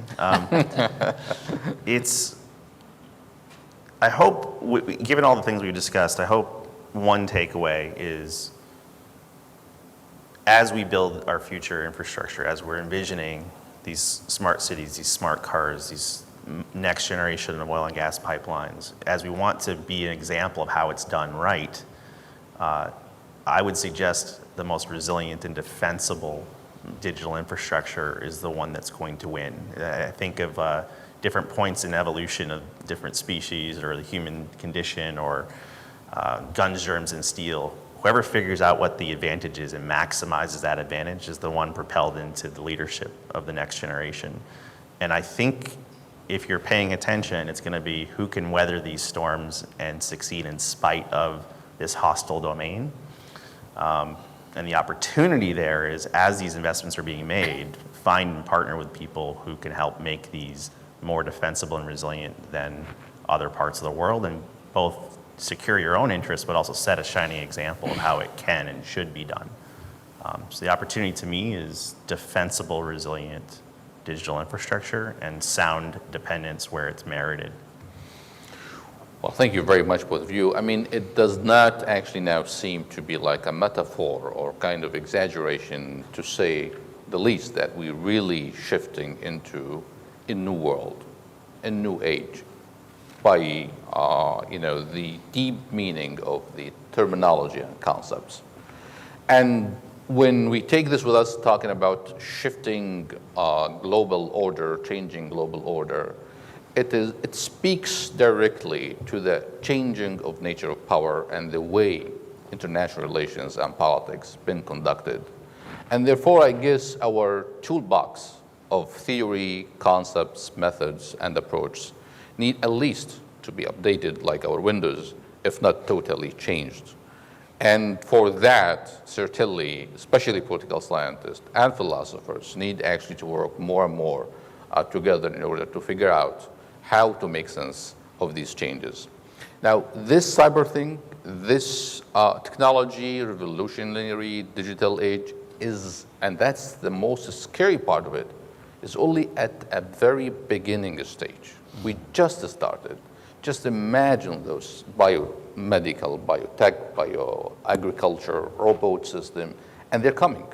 I hope, given all the things we've discussed, I hope one takeaway is, as we build our future infrastructure, as we're envisioning these smart cities, these smart cars, these next generation of oil and gas pipelines, as we want to be an example of how it's done right, I would suggest the most resilient and defensible digital infrastructure is the one that's going to win. I think of different points in evolution of different species, or the human condition, or guns, germs, and steel. Whoever figures out what the advantage is and maximizes that advantage is the one propelled into the leadership of the next generation. And I think if you're paying attention, it's going to be who can weather these storms and succeed in spite of this hostile domain. And the opportunity there is, as these investments are being made, find and partner with people who can help make these more defensible and resilient than other parts of the world, and both secure your own interests, but also set a shining example of how it can and should be done. So the opportunity to me is defensible, resilient digital infrastructure and sound dependence where it's merited. Well, thank you very much, both of you. I mean, it does not actually now seem to be like a metaphor or kind of exaggeration to say the least that we're really shifting into a new world, a new age, by the deep meaning of the terminology and concepts. And when we take this with us, talking about shifting global order, changing global order, it speaks directly to the changing of nature of power and the way international relations and politics been conducted. And therefore, I guess our toolbox of theory, concepts, methods, and approaches need at least to be updated like our windows, if not totally changed. And for that, certainly, especially political scientists and philosophers need actually to work more and more together in order to figure out how to make sense of these changes. Now, this cyber thing, this technology, revolutionary digital age is, and that's the most scary part of it, is only at a very beginning stage. We just started. Just imagine those biomedical, biotech, bioagriculture, robot system, and they're coming.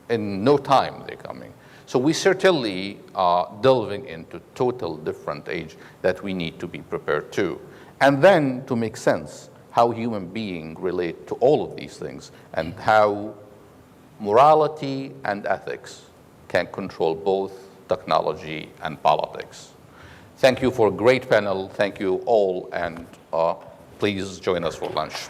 In no time, they're coming. So we certainly are delving into total different age that we need to be prepared to. And then to make sense how human beings relate to all of these things and how morality and ethics can control both technology and politics. Thank you for a great panel. Thank you all, and please join us for lunch.